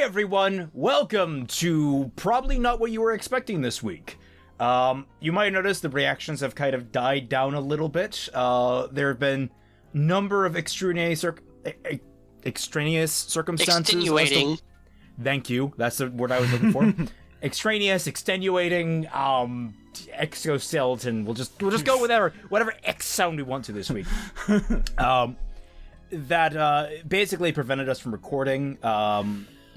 everyone, welcome to probably not what you were expecting this week. You might notice the reactions have kind of died down a little bit. There have been number of extraneous circumstances. Extenuating. Thank you, that's the word I was looking for. Extraneous, extenuating, exoskeleton. We'll just go with whatever X sound we want to this week. That basically prevented us from recording.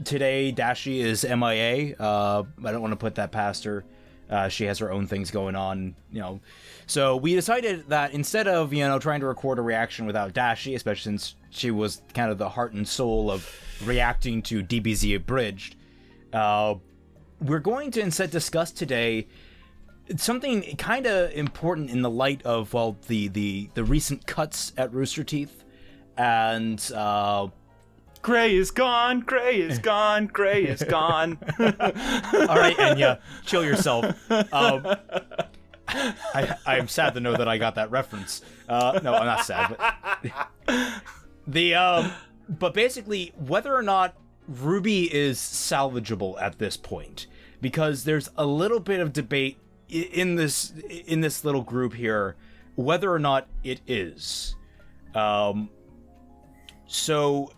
Today, Dashie is MIA. I don't want to put that past her. She has her own things going on, So we decided that instead of, trying to record a reaction without Dashie, especially since she was kind of the heart and soul of reacting to DBZ Abridged, we're going to instead discuss today something kind of important in the light of, the recent cuts at Rooster Teeth. And Gray is gone, Gray is gone, Gray is gone. All right, Enya, chill yourself. I am sad to know that I got that reference. No, I'm not sad, but but basically, whether or not RWBY is salvageable at this point, because there's a little bit of debate in this little group here, whether or not it is. So,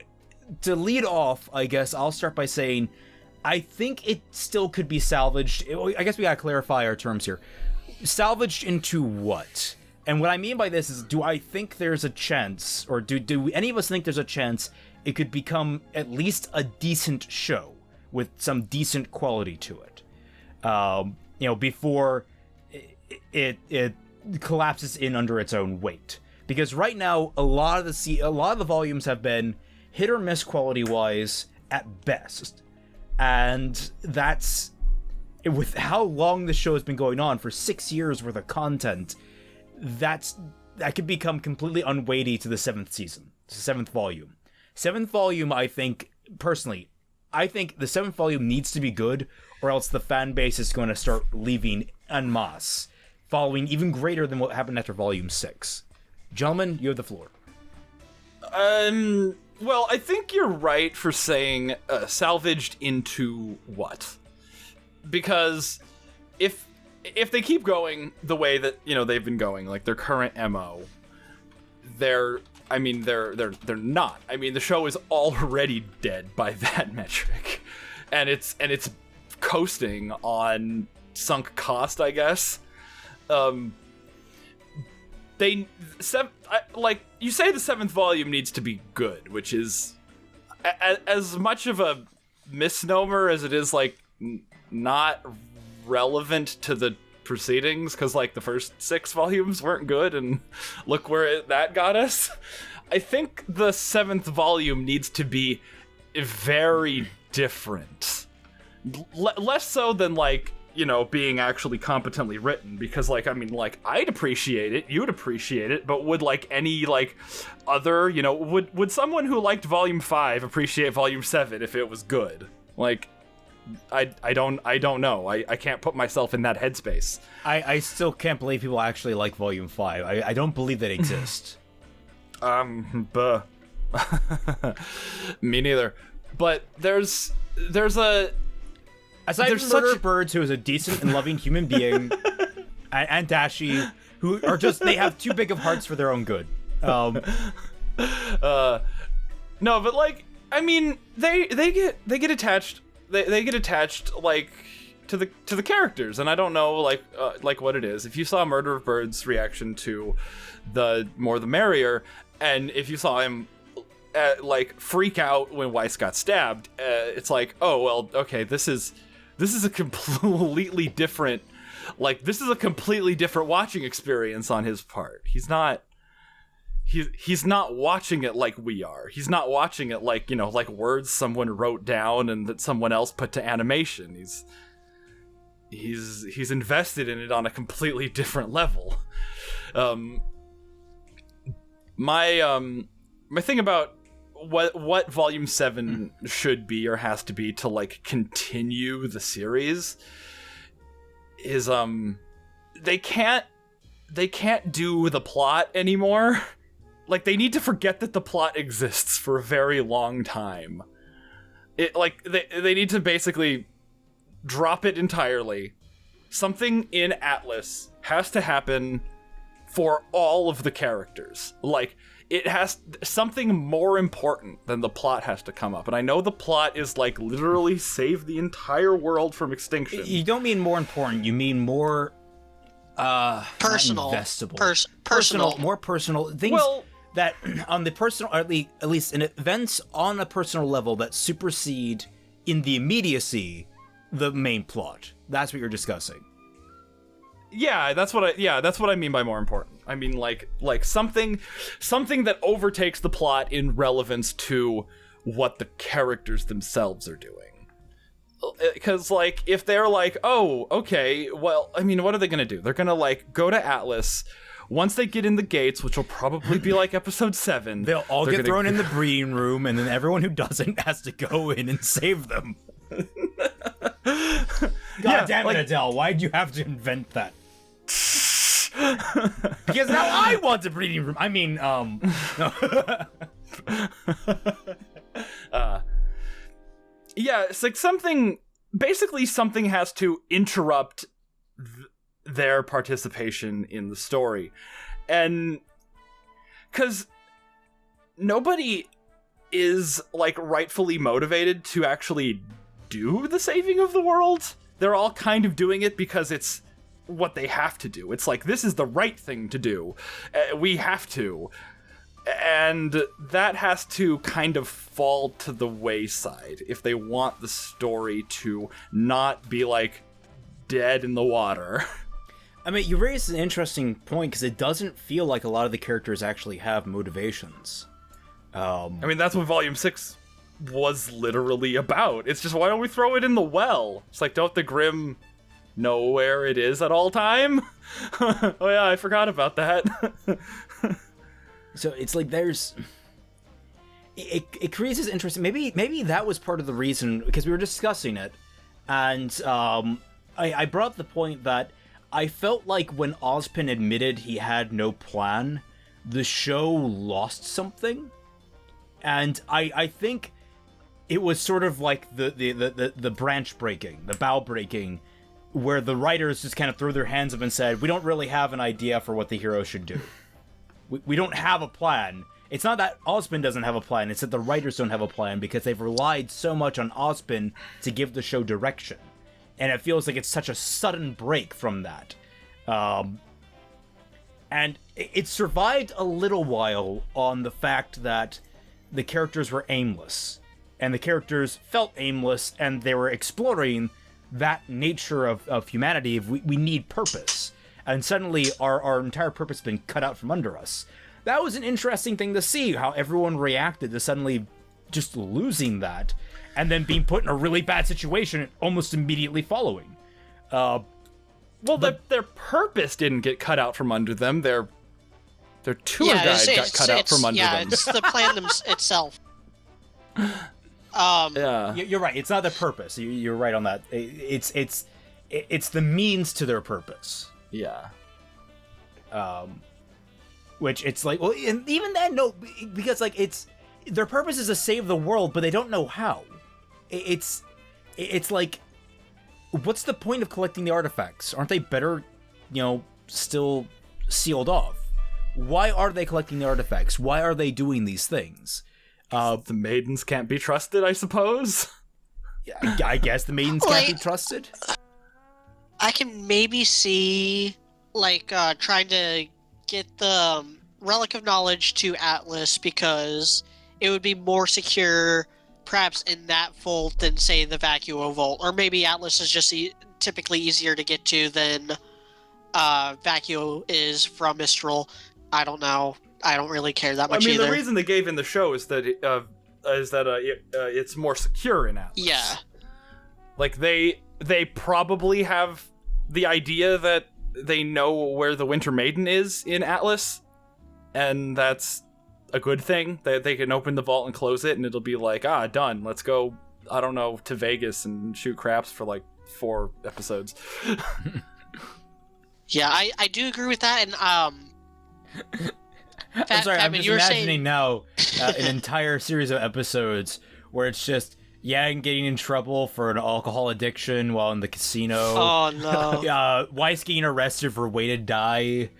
to lead off, I guess I'll start by saying, I think it still could be salvaged. I guess we gotta clarify our terms here. Salvaged into what? And what I mean by this is, do I think there's a chance, or do any of us think there's a chance it could become at least a decent show with some decent quality to it? Before it collapses in under its own weight. Because right now, a lot of the volumes have been hit or miss quality-wise at best, and that's with how long the show has been going on for 6 years worth of content. That could become completely unweighty to the seventh volume. Seventh volume, I think personally, the seventh volume needs to be good, or else the fan base is going to start leaving en masse, following even greater than what happened after volume 6. Gentlemen, you have the floor. Well, I think you're right for saying salvaged into what? Because if they keep going the way that, they've been going, like their current MO, they're not. I mean, the show is already dead by that metric. And it's coasting on sunk cost, I guess. You say the seventh volume needs to be good, which is as much of a misnomer as it is not relevant to the proceedings, because the first 6 volumes weren't good, and look where that got us. I think the 7th volume needs to be very different, less so than being actually competently written, because I'd appreciate it, you'd appreciate it, but would any other, would someone who liked volume 5 appreciate volume 7 if it was good? I don't know. I can't put myself in that headspace. I still can't believe people actually like volume 5. I don't believe that exists. Me neither. But there's a... Aside from Murder of Birds, who is a decent and loving human being, and Dashie, who are they have too big of hearts for their own good. No, but they get attached. They get attached to the characters, and I don't know what it is. If you saw Murder of Birds' reaction to the More the Merrier, and if you saw him freak out when Weiss got stabbed, it's oh well, okay, this is a completely different, this is a completely different watching experience on his part. He's not watching it like we are. He's not watching it like words someone wrote down and that someone else put to animation. He's invested in it on a completely different level. My thing about what volume 7 should be or has to be to continue the series is they can't do the plot anymore. They need to forget that the plot exists for a very long time. It like they need to basically drop it entirely. Something in Atlas has to happen for all of the characters. Like, it has something more important than the plot has to come up. And I know the plot is like literally save the entire world from extinction. You don't mean more important, you mean more personal, investable. personal, more personal things that on the personal, or at least in events on a personal level that supersede in the immediacy the main plot. That's what you're discussing. Yeah, that's what I mean by more important. I mean like something that overtakes the plot in relevance to what the characters themselves are doing. Because like if they're like, oh, okay, well, I mean, what are they gonna do? They're gonna like go to Atlas. Once they get in the gates, which will probably be like episode 7, they'll all get thrown in the breeding room, and then everyone who doesn't has to go in and save them. God damn it, Adele! Why'd you have to invent that? Because now I want a breeding room. I mean, no. Yeah, it's like something has to interrupt their participation in the story. And because nobody is like rightfully motivated to actually do the saving of the world. They're all kind of doing it because it's what they have to do. It's like, this is the right thing to do. We have to. And that has to kind of fall to the wayside if they want the story to not be like dead in the water. I mean, you raised an interesting point because it doesn't feel like a lot of the characters actually have motivations. I mean, that's what Volume 6 was literally about. It's just, why don't we throw it in the well? It's like, don't the Grimm know where it is at all time? Oh yeah, I forgot about that. So it's like there's... It creates this interest. Maybe that was part of the reason, because we were discussing it, and I brought up the point that I felt like when Ozpin admitted he had no plan, the show lost something. And I think it was sort of like the branch breaking, the bough breaking, where the writers just kind of threw their hands up and said, we don't really have an idea for what the hero should do. We don't have a plan. It's not that Ozpin doesn't have a plan, it's that the writers don't have a plan because they've relied so much on Ozpin to give the show direction. And it feels like it's such a sudden break from that. And it survived a little while on the fact that the characters were aimless. And the characters felt aimless, and they were exploring that nature of humanity. We need purpose. And suddenly our entire purpose has been cut out from under us. That was an interesting thing to see, how everyone reacted to suddenly just losing that, and then being put in a really bad situation almost immediately following. Their purpose didn't get cut out from under them. Their tour guide got cut out from under them. Yeah, it's the plan itself. Yeah, you're right. It's not the purpose. You're right on that. It's the means to their purpose. Yeah. Which it's like, well, and even then, no, because like it's their purpose is to save the world, but they don't know how. It's like, what's the point of collecting the artifacts? Aren't they better, still sealed off? Why are they collecting the artifacts? Why are they doing these things? The maidens can't be trusted, I suppose. Yeah, I guess the maidens can't be trusted. I can maybe see, trying to get the Relic of Knowledge to Atlas because it would be more secure, perhaps in that vault than, say, the Vacuo Vault. Or maybe Atlas is just typically easier to get to than Vacuo is from Mistral. I don't know. I don't really care that much either. The reason they gave in the show is that it's more secure in Atlas. Yeah. Like, they probably have the idea that they know where the Winter Maiden is in Atlas, and that's a good thing. They can open the vault and close it, and it'll be like, done. Let's go, I don't know, to Vegas and shoot craps for 4 episodes. Yeah, I do agree with that, and I'm sorry, I'm just imagining now an entire series of episodes where it's just Yeah, and getting in trouble for an alcohol addiction while in the casino. Oh no. Weiss getting arrested for weighted dye.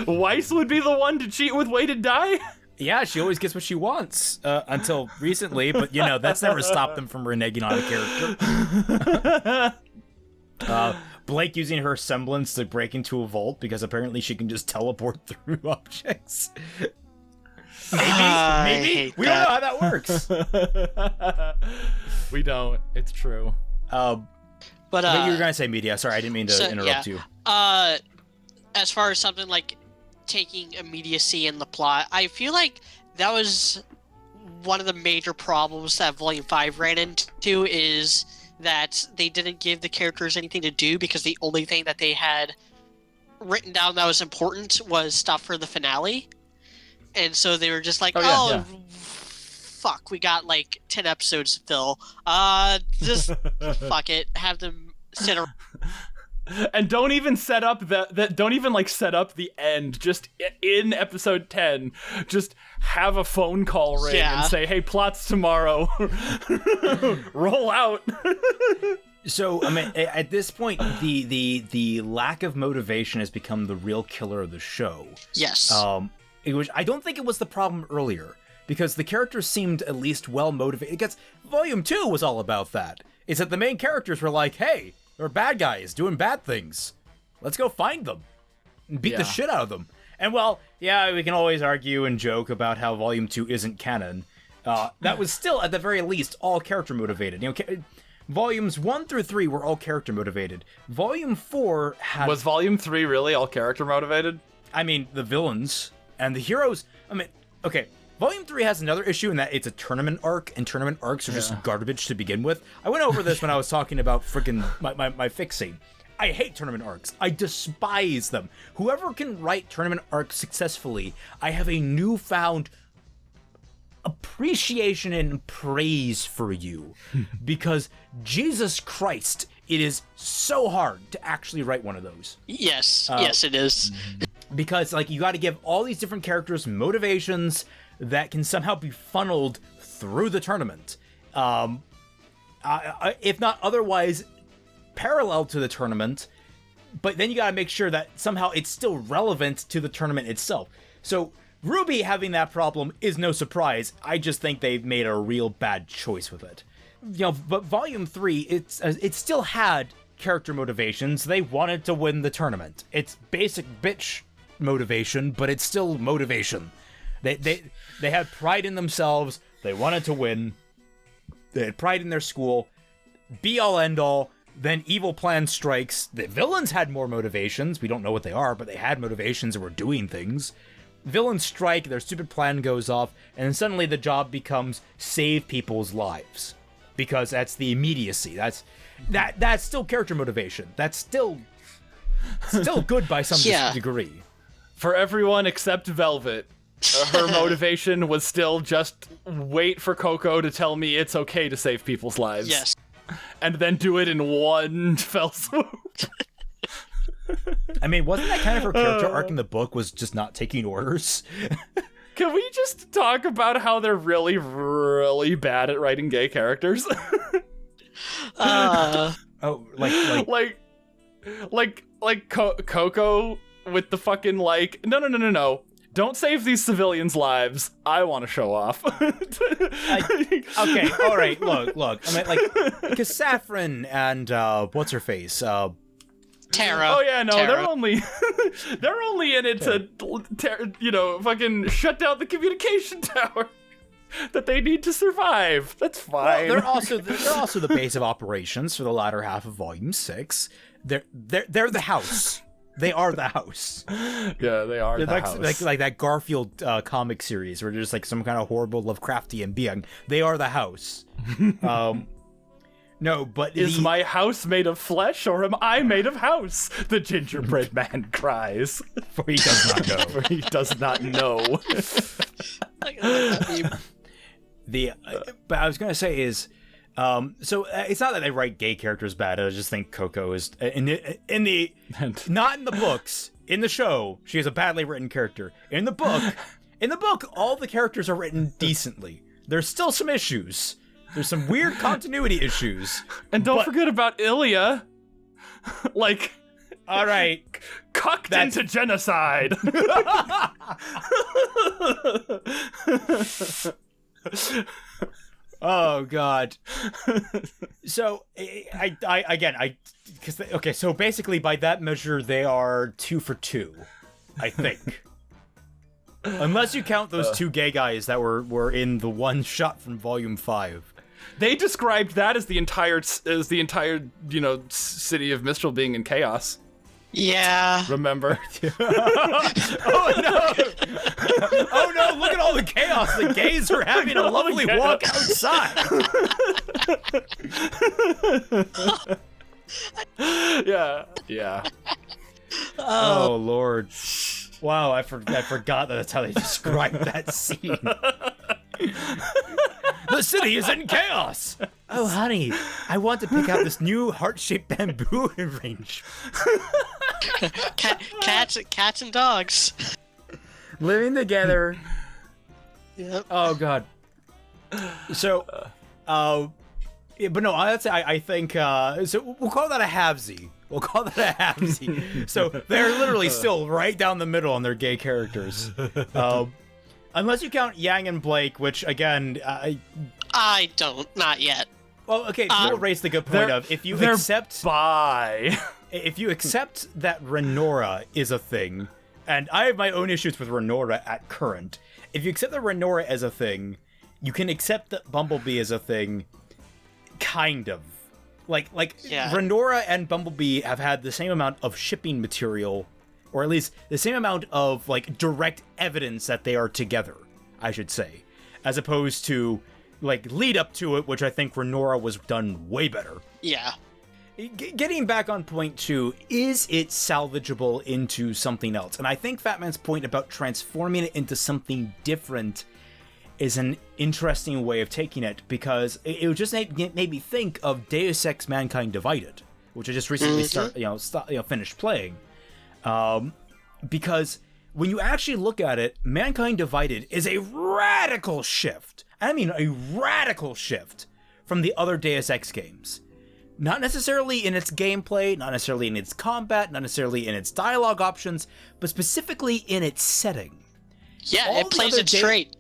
Weiss would be the one to cheat with weighted dye? Yeah, she always gets what she wants, until recently, but, that's never stopped them from reneging on a character. Blake using her semblance to break into a vault because apparently she can just teleport through objects. Maybe. We don't know how that works. We don't. It's true. But you were gonna say media. Sorry, I didn't mean to interrupt you. As far as something like taking immediacy in the plot, I feel like that was one of the major problems that Volume 5 ran into, is that they didn't give the characters anything to do because the only thing that they had written down that was important was stuff for the finale. And so they were just like, fuck, we got like 10 episodes to fill. Just fuck it. Have them sit around. And don't even set up don't even like set up the end. Just in episode 10, just have a phone call ring and say, "Hey, plots tomorrow." Roll out. So, I mean, at this point, the lack of motivation has become the real killer of the show. Yes. I don't think it was the problem earlier, because the characters seemed at least well motivated. Volume 2 was all about that. It's that the main characters were like, hey, they're bad guys doing bad things. Let's go find them and beat the shit out of them. And well, yeah, we can always argue and joke about how Volume 2 isn't canon. That was still, at the very least, all character motivated. Volumes 1 through 3 were all character motivated. Volume 4 had... Was Volume 3 really all character motivated? I mean, the villains and the heroes... okay, Volume 3 has another issue in that it's a tournament arc, and tournament arcs are just garbage to begin with. I went over this when I was talking about freaking my fixing. I hate tournament arcs. I despise them. Whoever can write tournament arcs successfully, I have a newfound appreciation and praise for you. Because, Jesus Christ, it is so hard to actually write one of those. Yes, yes it is. Because, you gotta give all these different characters motivations that can somehow be funneled through the tournament. If not otherwise parallel to the tournament, but then you gotta make sure that somehow it's still relevant to the tournament itself. So RWBY having that problem is no surprise. I just think they've made a real bad choice with it. But Volume 3, it still had character motivations. They wanted to win the tournament. It's basic bitch motivation, but it's still motivation. They had pride in themselves. They wanted to win. They had pride in their school. Be all end all. Then evil plan strikes. The villains had more motivations. We don't know what they are, but they had motivations and were doing things. Villains strike, their stupid plan goes off, and then suddenly the job becomes save people's lives. Because that's the immediacy. That's still character motivation. That's still good by some degree. For everyone except Velvet, her motivation was still just wait for Coco to tell me it's okay to save people's lives. Yes. And then do it in one fell swoop. I mean, wasn't that kind of her character arc in the book, was just not taking orders? Can we just talk about how they're really, really bad at writing gay characters? Coco with the fucking no. Don't save these civilians' lives. I want to show off. Okay, all right. Look. I mean, because Saffron and what's her face? Tara. Oh yeah, no, Tara. they're only in it to, fucking shut down the communication tower that they need to survive. That's fine. Well, they're also the base of operations for the latter half of Volume 6. They're the house. They are the house. Yeah, they are the house. Like that Garfield comic series where there's some kind of horrible Lovecraftian being. They are the house. No, but is my house made of flesh or am I made of house? The gingerbread man cries. For he does not know. For he does not know. But I was gonna say is, so it's not that they write gay characters bad. I just think Coco is not in the books. In the show, she is a badly written character. In the book, all the characters are written decently. there's still some issues. There's some weird continuity issues. And don't forget about Ilya. Like, all right, cucked into genocide. Oh God. So so basically by that measure they are 2 for 2, I think. Unless you count those 2 gay guys that were in the one shot from Volume 5. They described that as the entire city of Mistral being in chaos. Yeah. Remember? Oh no! Oh no! Look at all the chaos. The gays are having a lovely walk outside. Yeah. Oh Lord! Wow, I forgot that's how they described that scene. The city is in chaos. Oh honey, I want to pick out this new heart-shaped bamboo arrangement. Cats and dogs living together. Yep. Oh God. So, but no, I think so. We'll call that a halvesy. So they're literally still right down the middle on their gay characters, unless you count Yang and Blake, which again, I don't, not yet. Well, okay, we'll raise the good point of if you accept if you accept that Renora is a thing, and I have my own issues with Renora at current. If you accept that Renora as a thing, you can accept that Bumblebee is a thing, kind of. Like yeah. Renora and Bumblebee have had the same amount of shipping material, or at least the same amount of like direct evidence that they are together, I should say, as opposed to like lead up to it, which I think Renora was done way better. Yeah. Getting back on point 2, is it salvageable into something else? And I think Fatman's point about transforming it into something different is an interesting way of taking it, because it would just made me think of Deus Ex Mankind Divided, which I just recently finished playing. Because when you actually look at it, Mankind Divided is a radical shift. I mean, a radical shift from the other Deus Ex games. Not necessarily in its gameplay, not necessarily in its combat, not necessarily in its dialogue options, but specifically in its setting. Yeah, it plays it straight.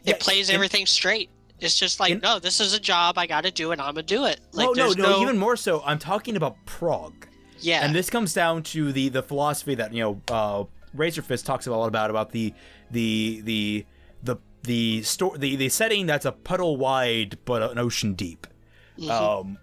It plays everything straight. It's just like, no, this is a job I got to do, and I'm gonna do it. Like, no, even more so. I'm talking about prog. Yeah, and this comes down to the philosophy that Razorfist talks a lot about the setting that's a puddle wide but an ocean deep. Mm-hmm.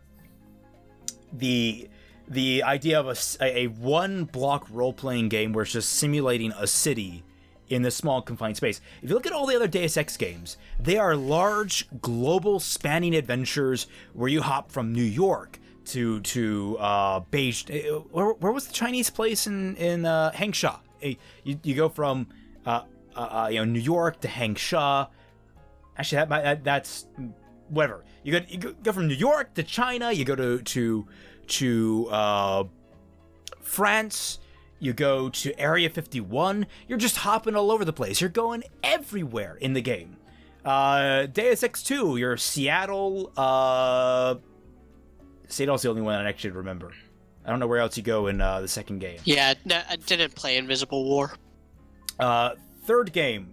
The idea of a one block role playing game where it's just simulating a city in this small confined space. If you look at all the other Deus Ex games, they are large, global, spanning adventures where you hop from New York to Beijing. Where was the Chinese place in Hangsha? You go from New York to Hangsha. Actually, that's whatever. You go from New York to China. You go to France. You go to Area 51. You're just hopping all over the place. You're going everywhere in the game. Deus Ex 2, you're Seattle. Seattle's the only one I actually remember. I don't know where else you go in the second game. Yeah, no, I didn't play Invisible War. Third game,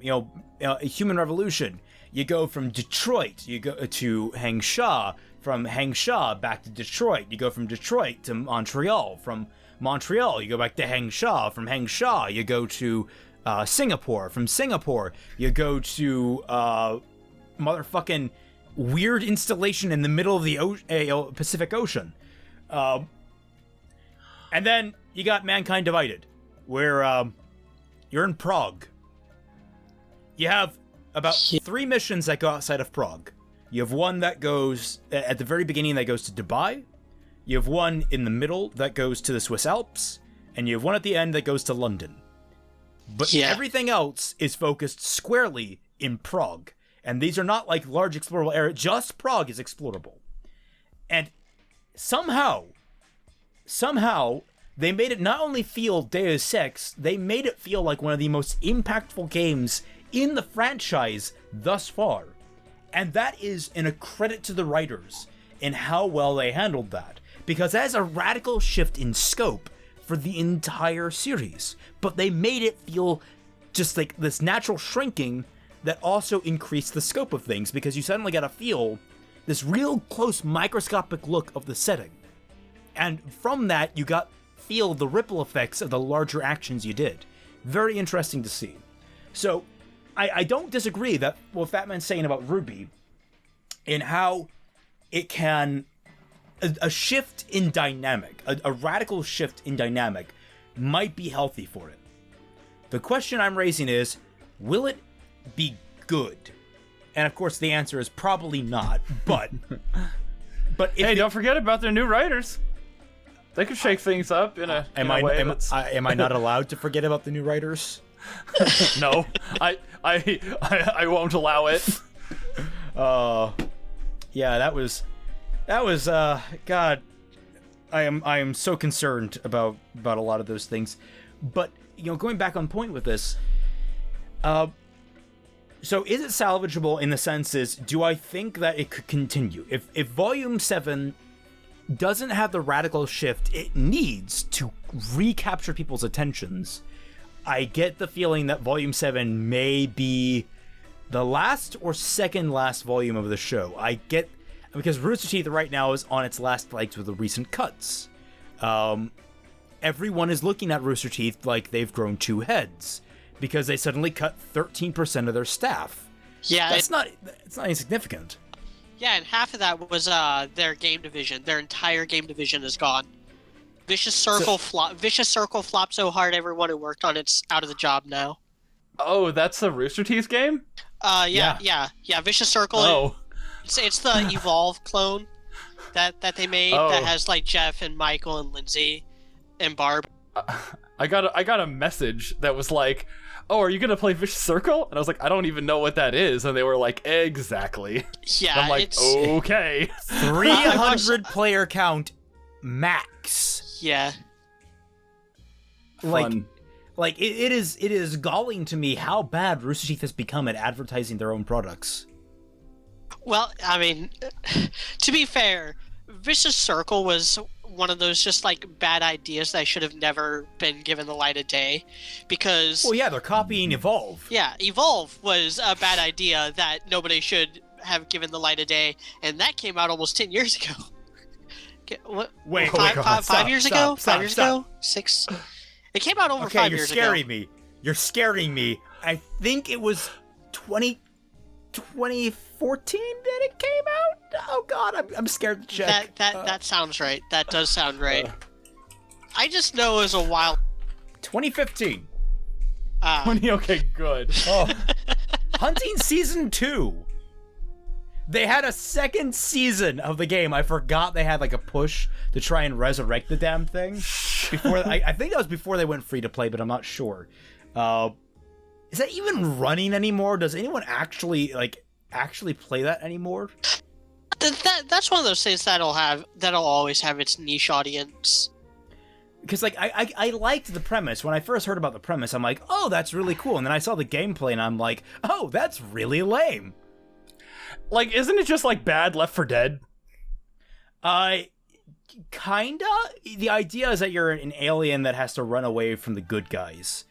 Human Revolution. You go from Detroit. You go to Hangsha. From Hangsha back to Detroit. You go from Detroit to Montreal. From Montreal, you go back to Hangsha. From Hangsha, you go to Singapore. From Singapore, you go to motherfucking weird installation in the middle of the Pacific Ocean. And then you got Mankind Divided, where you're in Prague. You have about 3 missions that go outside of Prague. You have one that goes at the very beginning that goes to Dubai. You have one in the middle that goes to the Swiss Alps, and you have one at the end that goes to London. But everything else is focused squarely in Prague. And these are not like large explorable areas, just Prague is explorable. And somehow, they made it not only feel Deus Ex, they made it feel like one of the most impactful games in the franchise thus far. And that is a credit to the writers in how well they handled that. Because that is a radical shift in scope for the entire series. But they made it feel just like this natural shrinking that also increased the scope of things, because you suddenly got to feel this real close microscopic look of the setting. And from that, you feel the ripple effects of the larger actions you did. Very interesting to see. So, I don't disagree that what Fatman's saying about RWBY, in how it can... A shift in dynamic, a radical shift in dynamic, might be healthy for it. The question I'm raising is, will it be good? And of course, the answer is probably not. But if hey, don't forget about their new writers. They could shake things up in a way that's... Am I not allowed to forget about the new writers? No, I won't allow it. Yeah, that was God. I am so concerned about a lot of those things. But going back on point with this, so is it salvageable in the sense is, do I think that it could continue? If Volume 7 doesn't have the radical shift it needs to recapture people's attentions, I get the feeling that Volume 7 may be the last or second last volume of the show. Because Rooster Teeth right now is on its last legs with the recent cuts. Everyone is looking at Rooster Teeth like they've grown 2 heads, because they suddenly cut 13% of their staff. Yeah, it's not insignificant. Yeah, and half of that was their game division. Their entire game division is gone. Vicious Circle flopped so hard everyone who worked on it's out of the job now. Oh, that's a Rooster Teeth game? Yeah. Vicious Circle. Oh. It's the Evolve clone that they made that has like Jeff and Michael and Lindsay and Barb. I got a message that was like, "Oh, are you gonna play Vicious Circle?" And I was like, "I don't even know what that is." And they were like, "Exactly." Yeah, and I'm like, "Okay." 300 player count max. Yeah. Fun. Like it is galling to me how bad Rooster Teeth has become at advertising their own products. Well, I mean, to be fair, Vicious Circle was one of those just like bad ideas that should have never been given the light of day, because... Well, yeah, they're copying Evolve. Yeah, Evolve was a bad idea that nobody should have given the light of day, and that came out almost 10 years ago. What? Wait, five years ago? 5 years ago? 6? It came out over 5 years ago. You're scaring me. I think it was 2014 that it came out? Oh god, I'm scared to check. That sounds right. That does sound right. I just know it was a while. 2015. Okay, good. Oh. Hunting Season 2. They had a second season of the game. I forgot they had like a push to try and resurrect the damn thing. I think that was before they went free to play, but I'm not sure. Is that even running anymore? Does anyone actually play that anymore? That's one of those things that'll always have its niche audience. Because I liked the premise. When I first heard about the premise, I'm like, oh, that's really cool. And then I saw the gameplay and I'm like, oh, that's really lame. Like, isn't it just like bad Left 4 Dead? Kinda. The idea is that you're an alien that has to run away from the good guys.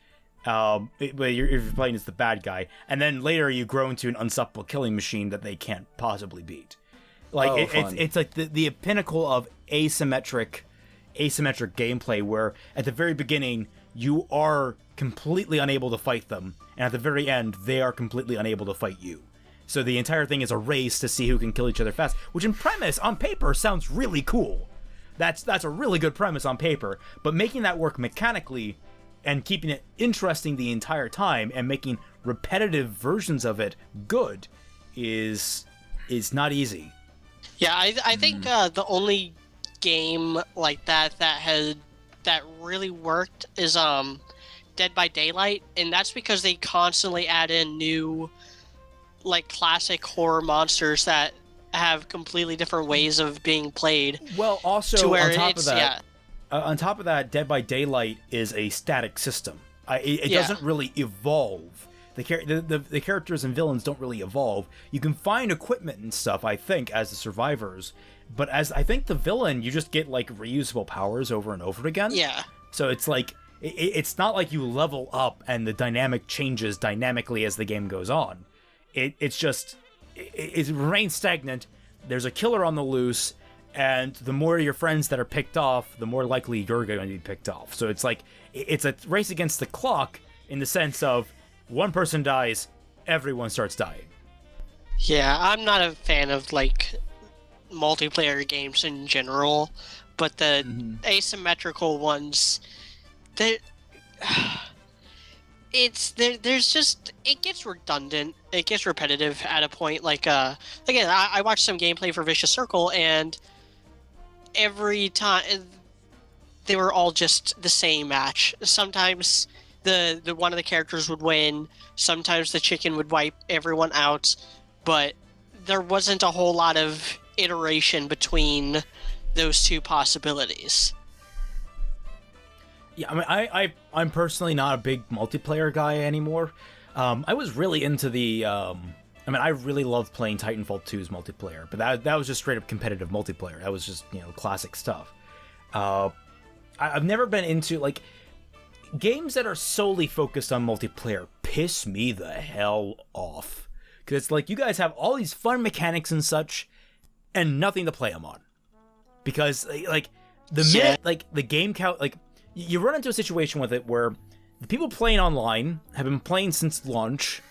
But you're playing as the bad guy, and then later you grow into an unstoppable killing machine that they can't possibly beat. Like it's like the pinnacle of asymmetric gameplay, where at the very beginning you are completely unable to fight them, and at the very end they are completely unable to fight you. So the entire thing is a race to see who can kill each other fast, which in premise, on paper, sounds really cool. That's a really good premise on paper, but making that work mechanically and keeping it interesting the entire time and making repetitive versions of it good is not easy. Yeah, I think the only game like that really worked is Dead by Daylight, and that's because they constantly add in new like classic horror monsters that have completely different ways of being played. Well, also on top of that, Dead by Daylight is a static system. It doesn't really evolve. The characters and villains don't really evolve. You can find equipment and stuff, I think, as the survivors, but as I think the villain, you just get like reusable powers over and over again. Yeah. So it's like it's not like you level up and the dynamic changes dynamically as the game goes on. It remains stagnant. There's a killer on the loose, and the more your friends that are picked off, the more likely you're going to be picked off. So it's like it's a race against the clock in the sense of one person dies, everyone starts dying. Yeah, I'm not a fan of like multiplayer games in general, but the asymmetrical ones, there's just, it gets redundant, it gets repetitive at a point. Like again, I watched some gameplay for Vicious Circle, and every time they were all just the same match. Sometimes the one of the characters would win, sometimes the chicken would wipe everyone out, but there wasn't a whole lot of iteration between those two possibilities. Yeah, I mean, I'm personally not a big multiplayer guy anymore. I was really into the, I mean, I really loved playing Titanfall 2's multiplayer, but that was just straight up competitive multiplayer. That was just, classic stuff. I've never been into, like, games that are solely focused on multiplayer piss me the hell off. Because it's like, you guys have all these fun mechanics and such, and nothing to play them on. Because, like, the minute, like, the game count, like, you run into a situation with it where the people playing online have been playing since launch,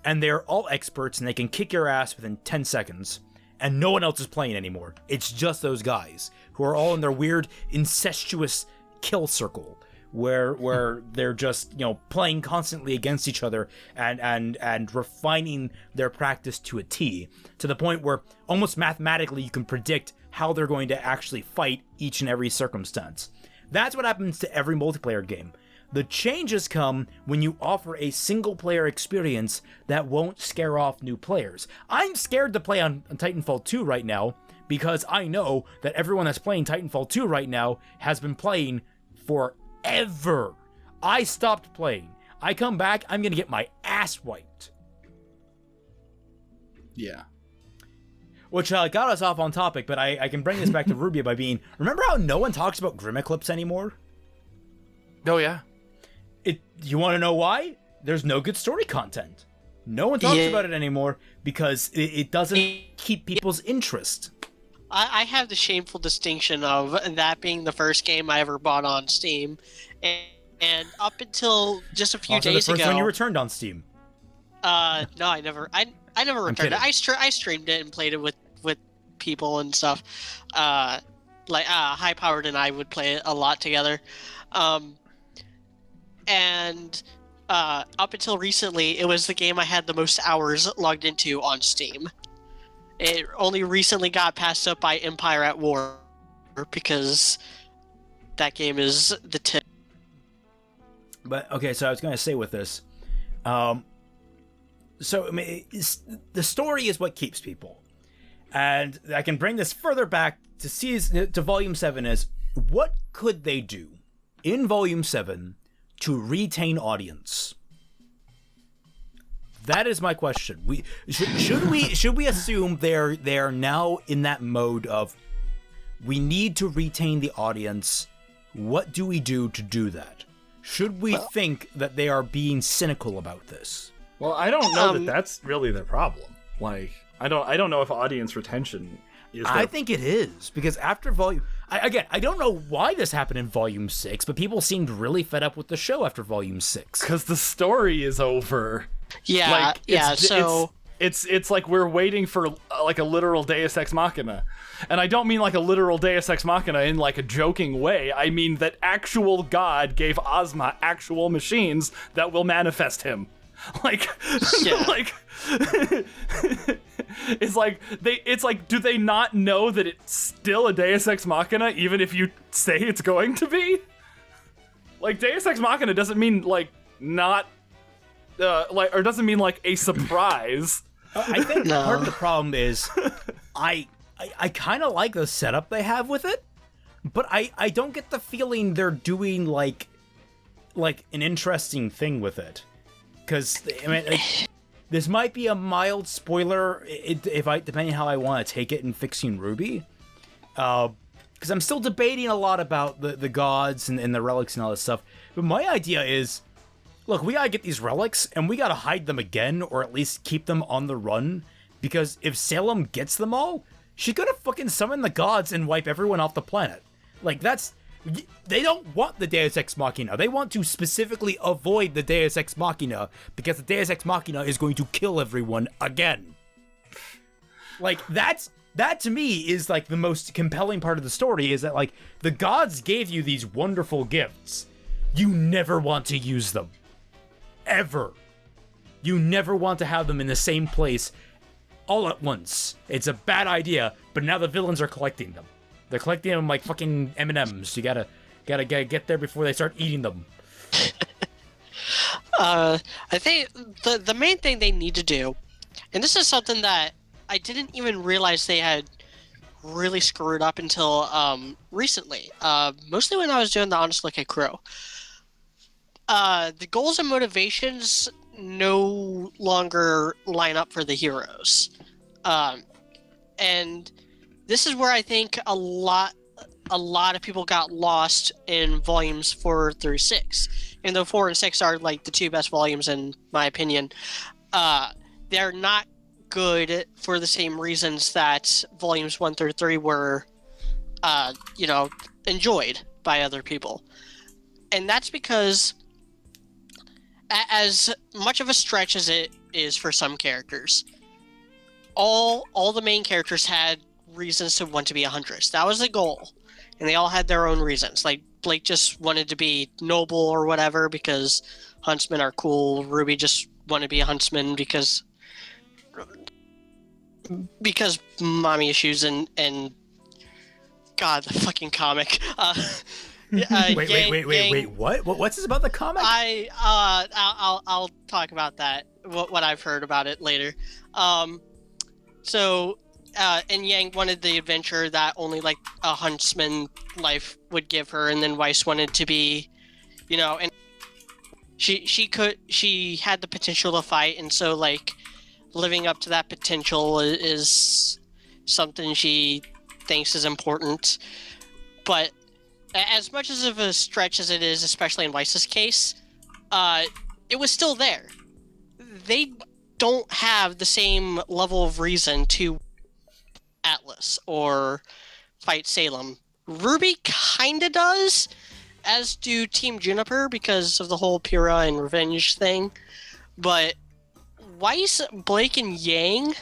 and they're all experts, and they can kick your ass within 10 seconds, and no one else is playing anymore. It's just those guys, who are all in their weird, incestuous kill circle, where they're just, playing constantly against each other, and refining their practice to a T, to the point where almost mathematically you can predict how they're going to actually fight each and every circumstance. That's what happens to every multiplayer game. The changes come when you offer a single-player experience that won't scare off new players. I'm scared to play on Titanfall 2 right now, because I know that everyone that's playing Titanfall 2 right now has been playing forever. I stopped playing. I come back, I'm gonna get my ass wiped. Yeah. Which got us off on topic, but I can bring this back to RWBY by being, remember how no one talks about Grim Eclipse anymore? Oh, yeah. You want to know why? There's no good story content. No one talks about it anymore because it doesn't keep people's interest. I have the shameful distinction of that being the first game I ever bought on Steam, and up until just a few days the first ago, one you returned on Steam. No, I never returned it. I streamed it and played it with people and stuff. High Powered and I would play it a lot together. And up until recently, it was the game I had the most hours logged into on Steam. It only recently got passed up by Empire at War, because that game is the tip. But, okay, so I was going to say with this, so, I mean, the story is what keeps people. And I can bring this further back to Volume 7 is, what could they do in Volume 7 to retain audience? That is my question. Should we assume they're now in that mode of, we need to retain the audience? What do we do to do that? Should we think that they are being cynical about this? Well, I don't know that that's really the problem. Like, I don't know if audience retention is. I think it is, because after Volume, I don't know why this happened in Volume 6, but people seemed really fed up with the show after Volume 6. Because the story is over. Yeah, like, so it's like we're waiting for like a literal Deus Ex Machina, and I don't mean like a literal Deus Ex Machina in like a joking way. I mean that actual God gave Ozma actual machines that will manifest him. Like, like, it's like, do they not know that it's still a Deus Ex Machina, even if you say it's going to be? Like, Deus Ex Machina doesn't mean, like, not, or doesn't mean, like, a surprise. I think part of the problem is, I kind of like the setup they have with it, but I don't get the feeling they're doing, like an interesting thing with it. because I mean, like, this might be a mild spoiler depending how I want to take it in fixing RWBY, because I'm still debating a lot about the gods and the relics and all this stuff. But my idea is, look, we gotta get these relics and we gotta hide them again, or at least keep them on the run, because if Salem gets them all, she's gonna fucking summon the gods and wipe everyone off the planet. Like, they don't want the Deus Ex Machina. They want to specifically avoid the Deus Ex Machina, because the Deus Ex Machina is going to kill everyone again. Like, that to me is, like, the most compelling part of the story, is that, like, the gods gave you these wonderful gifts. You never want to use them. Ever. You never want to have them in the same place all at once. It's a bad idea, but now the villains are collecting them. They're collecting them like fucking M&Ms. You gotta get there before they start eating them. I think the main thing they need to do, and this is something that I didn't even realize they had really screwed up until recently. Mostly when I was doing the Honest Look at Crow. The goals and motivations no longer line up for the heroes. And this is where I think a lot of people got lost in volumes 4 through 6. And though 4 and 6 are like the two best volumes in my opinion, they're not good for the same reasons that volumes 1 through 3 were, enjoyed by other people. And that's because, as much of a stretch as it is for some characters, all the main characters had reasons to want to be a huntress. That was the goal, and they all had their own reasons. Like, Blake just wanted to be noble or whatever because huntsmen are cool. RWBY just wanted to be a huntsman because mommy issues and God, the fucking comic. Wait, what? What's this about the comic? I'll talk about that. What I've heard about it later. And Yang wanted the adventure that only like a huntsman life would give her, and then Weiss wanted to be, and she had the potential to fight, and so like living up to that potential is something she thinks is important. But as much as of a stretch as it is, especially in Weiss's case, it was still there. They don't have the same level of reason to Atlas or fight Salem. RWBY kinda does, as do Team Juniper because of the whole Pyrrha and revenge thing. But Weiss, Blake, and Yang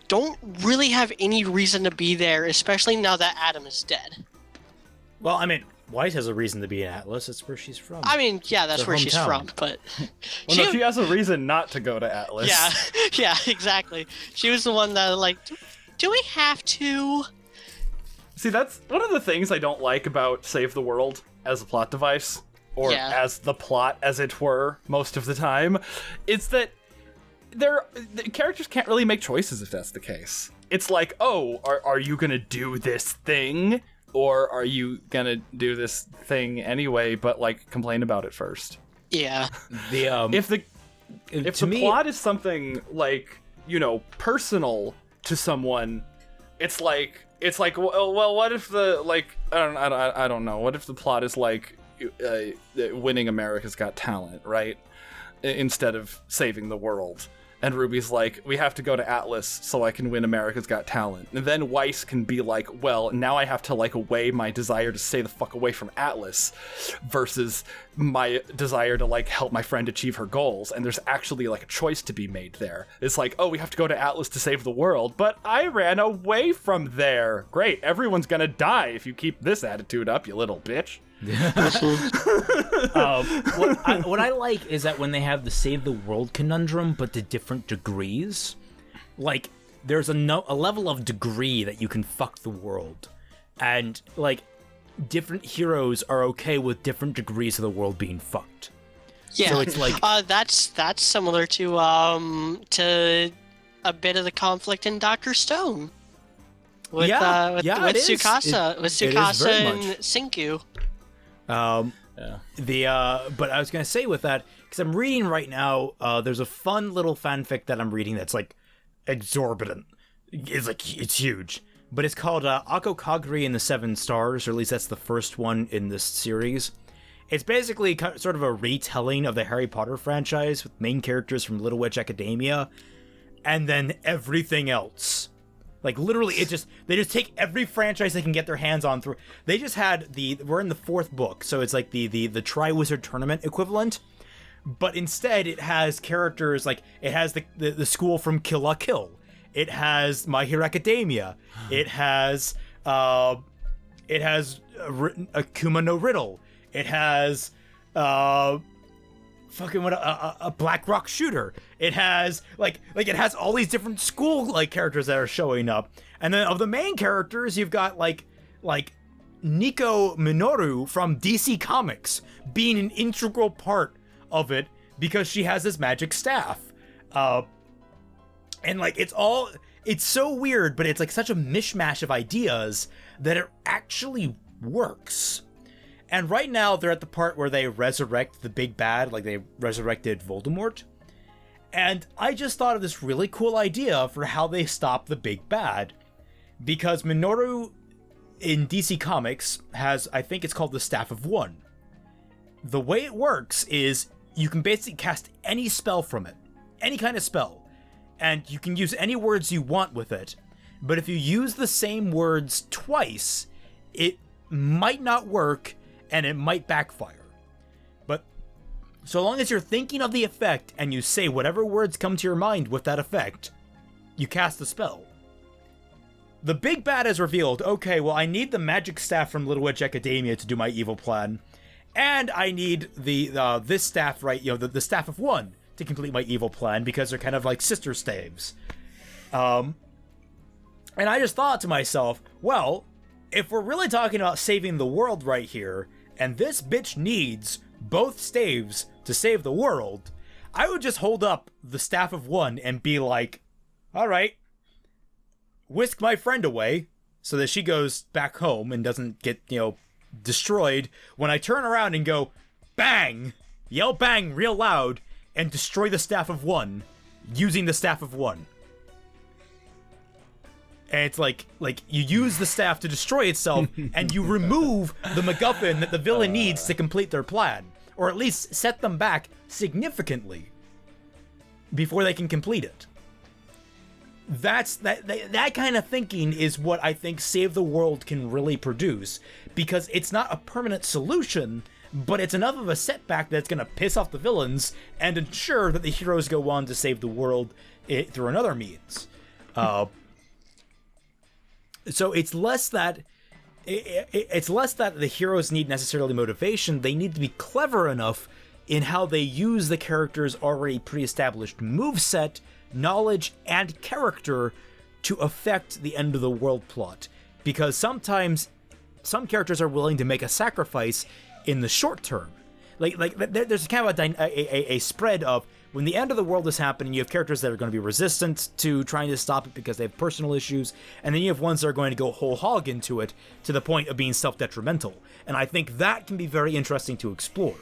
don't really have any reason to be there, especially now that Adam is dead. Well, I mean, Weiss has a reason to be in Atlas. It's where she's from. I mean, yeah, that's where she's from, but... she has a reason not to go to Atlas. Yeah, exactly. She was the one that, like, do we have to? See, that's one of the things I don't like about Save the World as a plot device, or as the plot, as it were, most of the time. It's that the characters can't really make choices if that's the case. It's like, oh, are you gonna do this thing? Or are you gonna do this thing anyway, but like complain about it first? Yeah. If the plot is something like, personal to someone, it's like well, what if the I don't know. What if the plot is like winning America's Got Talent, right? Instead of saving the world. And RWBY's like, we have to go to Atlas so I can win America's Got Talent. And then Weiss can be like, well, now I have to like weigh my desire to stay the fuck away from Atlas versus my desire to like help my friend achieve her goals. And there's actually like a choice to be made there. It's like, oh, we have to go to Atlas to save the world, but I ran away from there. Great, everyone's gonna die if you keep this attitude up, you little bitch. What I like is that when they have the save the world conundrum, but to different degrees, like there's a level of degree that you can fuck the world, and like different heroes are okay with different degrees of the world being fucked. Yeah, so it's like that's similar to a bit of the conflict in Dr. Stone with Tsukasa and Senku. Yeah. But I was gonna say with that, because I'm reading right now, there's a fun little fanfic that I'm reading that's like exorbitant. It's huge, but it's called Ako Kagri and the Seven Stars, or at least that's the first one in this series. It's basically sort of a retelling of the Harry Potter franchise with main characters from Little Witch Academia, and then everything else. Like literally, they just take every franchise they can get their hands on through. They just had we're in the 4th book, so it's like the Triwizard Tournament equivalent, but instead it has characters like it has the school from Kill la Kill, it has My Hero Academia, it has Akuma no Riddle, it has a Black Rock Shooter. It has it has all these different school characters that are showing up. And then of the main characters, you've got like Nico Minoru from DC Comics being an integral part of it because she has this magic staff. And it's so weird, but it's like such a mishmash of ideas that it actually works. And right now, they're at the part where they resurrect the big bad, like they resurrected Voldemort. And I just thought of this really cool idea for how they stop the big bad. Because Minoru in DC Comics has, I think it's called the Staff of One. The way it works is you can basically cast any spell from it. Any kind of spell. And you can use any words you want with it. But if you use the same words twice, it might not work, and it might backfire. But so long as you're thinking of the effect and you say whatever words come to your mind with that effect, you cast the spell. The big bad has revealed, okay, well, I need the magic staff from Little Witch Academia to do my evil plan, and I need this staff, right, the Staff of One to complete my evil plan, because they're kind of like sister staves. And I just thought to myself, well, if we're really talking about saving the world right here, and this bitch needs both staves to save the world, I would just hold up the Staff of One and be like, all right, whisk my friend away so that she goes back home and doesn't get, destroyed, when I turn around and go, bang, yell bang real loud, and destroy the Staff of One using the Staff of One. And it's like you use the staff to destroy itself, and you remove the MacGuffin that the villain needs to complete their plan, or at least set them back significantly before they can complete it. That kind of thinking is what I think Save the World can really produce, because it's not a permanent solution, but it's enough of a setback that's going to piss off the villains and ensure that the heroes go on to save the world through another means. So it's less that the heroes need necessarily motivation. They need to be clever enough in how they use the character's already pre-established moveset, knowledge, and character to affect the end of the world plot. Because sometimes some characters are willing to make a sacrifice in the short term. There's kind of a spread of, when the end of the world is happening, you have characters that are going to be resistant to trying to stop it because they have personal issues, and then you have ones that are going to go whole hog into it to the point of being self-detrimental. And I think that can be very interesting to explore.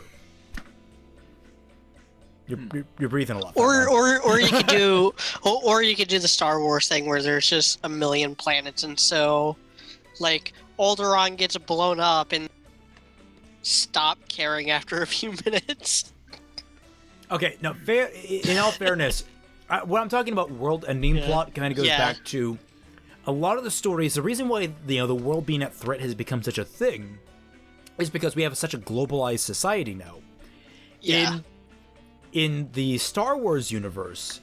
You're breathing a lot. Or you could do the Star Wars thing where there's just a million planets, and so Alderaan gets blown up and stop caring after a few minutes. Okay, now, in all fairness, what I'm talking about world-ending plot kind of goes back to a lot of the stories. The reason why the world being at threat has become such a thing is because we have such a globalized society now. Yeah. In the Star Wars universe,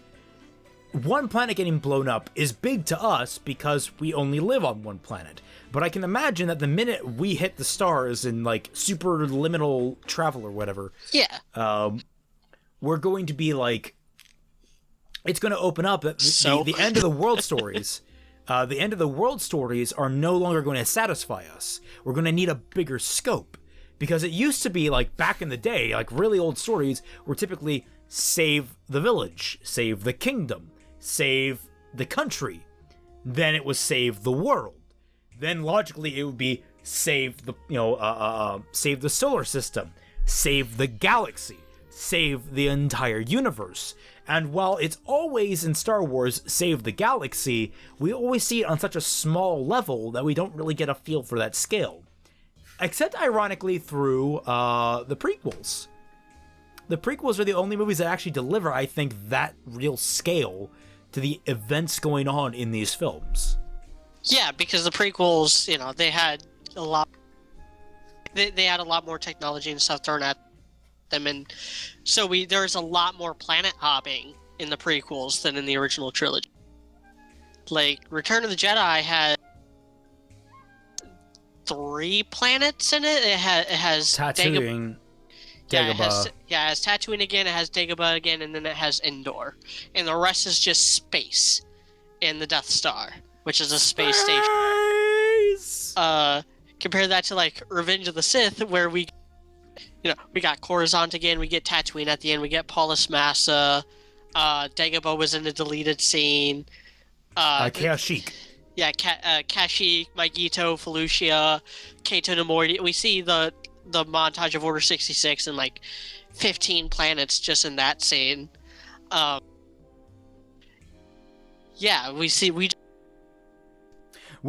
one planet getting blown up is big to us because we only live on one planet. But I can imagine that the minute we hit the stars in super liminal travel or whatever, we're going to be it's going to open up the end of the world stories. The end of the world stories are no longer going to satisfy us. We're going to need a bigger scope, because it used to be back in the day, really old stories were typically save the village, save the kingdom, save the country. Then it was save the world. Then logically it would be save the save the solar system, save the galaxy, save the entire universe. And while it's always in Star Wars save the galaxy, we always see it on such a small level that we don't really get a feel for that scale. Except ironically through the prequels. The prequels are the only movies that actually deliver, I think, that real scale to the events going on in these films. Yeah, because the prequels, you know, they had a lot. They had a lot more technology and stuff thrown at them, and so there's a lot more planet hopping in the prequels than in the original trilogy. Like Return of the Jedi had 3 planets in it. It has Tatooine, Dagobah. It has Tatooine again. It has Dagobah again, and then it has Endor, and the rest is just space and the Death Star, which is a space station. Compare that to like Revenge of the Sith, where we got Coruscant again, we get Tatooine at the end, we get Paulus Massa, Dagobah was in a deleted scene. Kashyyyk. Yeah, Kashyyyk, Magneto, Felucia, Kato Namordi. We see the montage of Order 66 and like 15 planets just in that scene. Where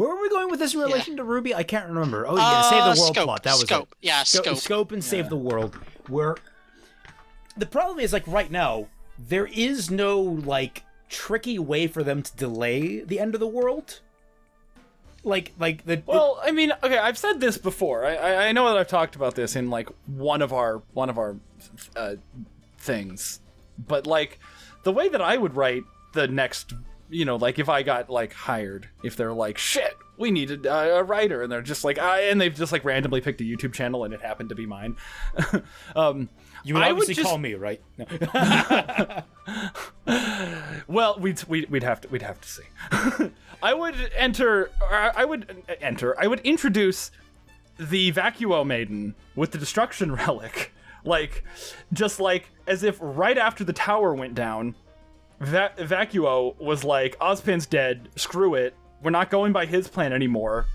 were we going with this in relation to RWBY? I can't remember. Oh yeah, Save the World Scope, plot. That was Scope. it. Yeah, Scope. Scope and Save the World. Where the problem is, like right now, there is no like tricky way for them to delay the end of the world. Well, I mean, okay, I've said this before. I know that I've talked about this in like one of our things, but like the way that I would write the next, like if I got like hired, if they're like, shit, we needed a writer, and they're just like, and they've just like randomly picked a YouTube channel, and it happened to be mine. You would obviously call me, right? No. Well, we'd have to see. I would introduce the Vacuo Maiden with the Destruction Relic, just as if right after the tower went down, Vacuo was like, Ozpin's dead, screw it, we're not going by his plan anymore.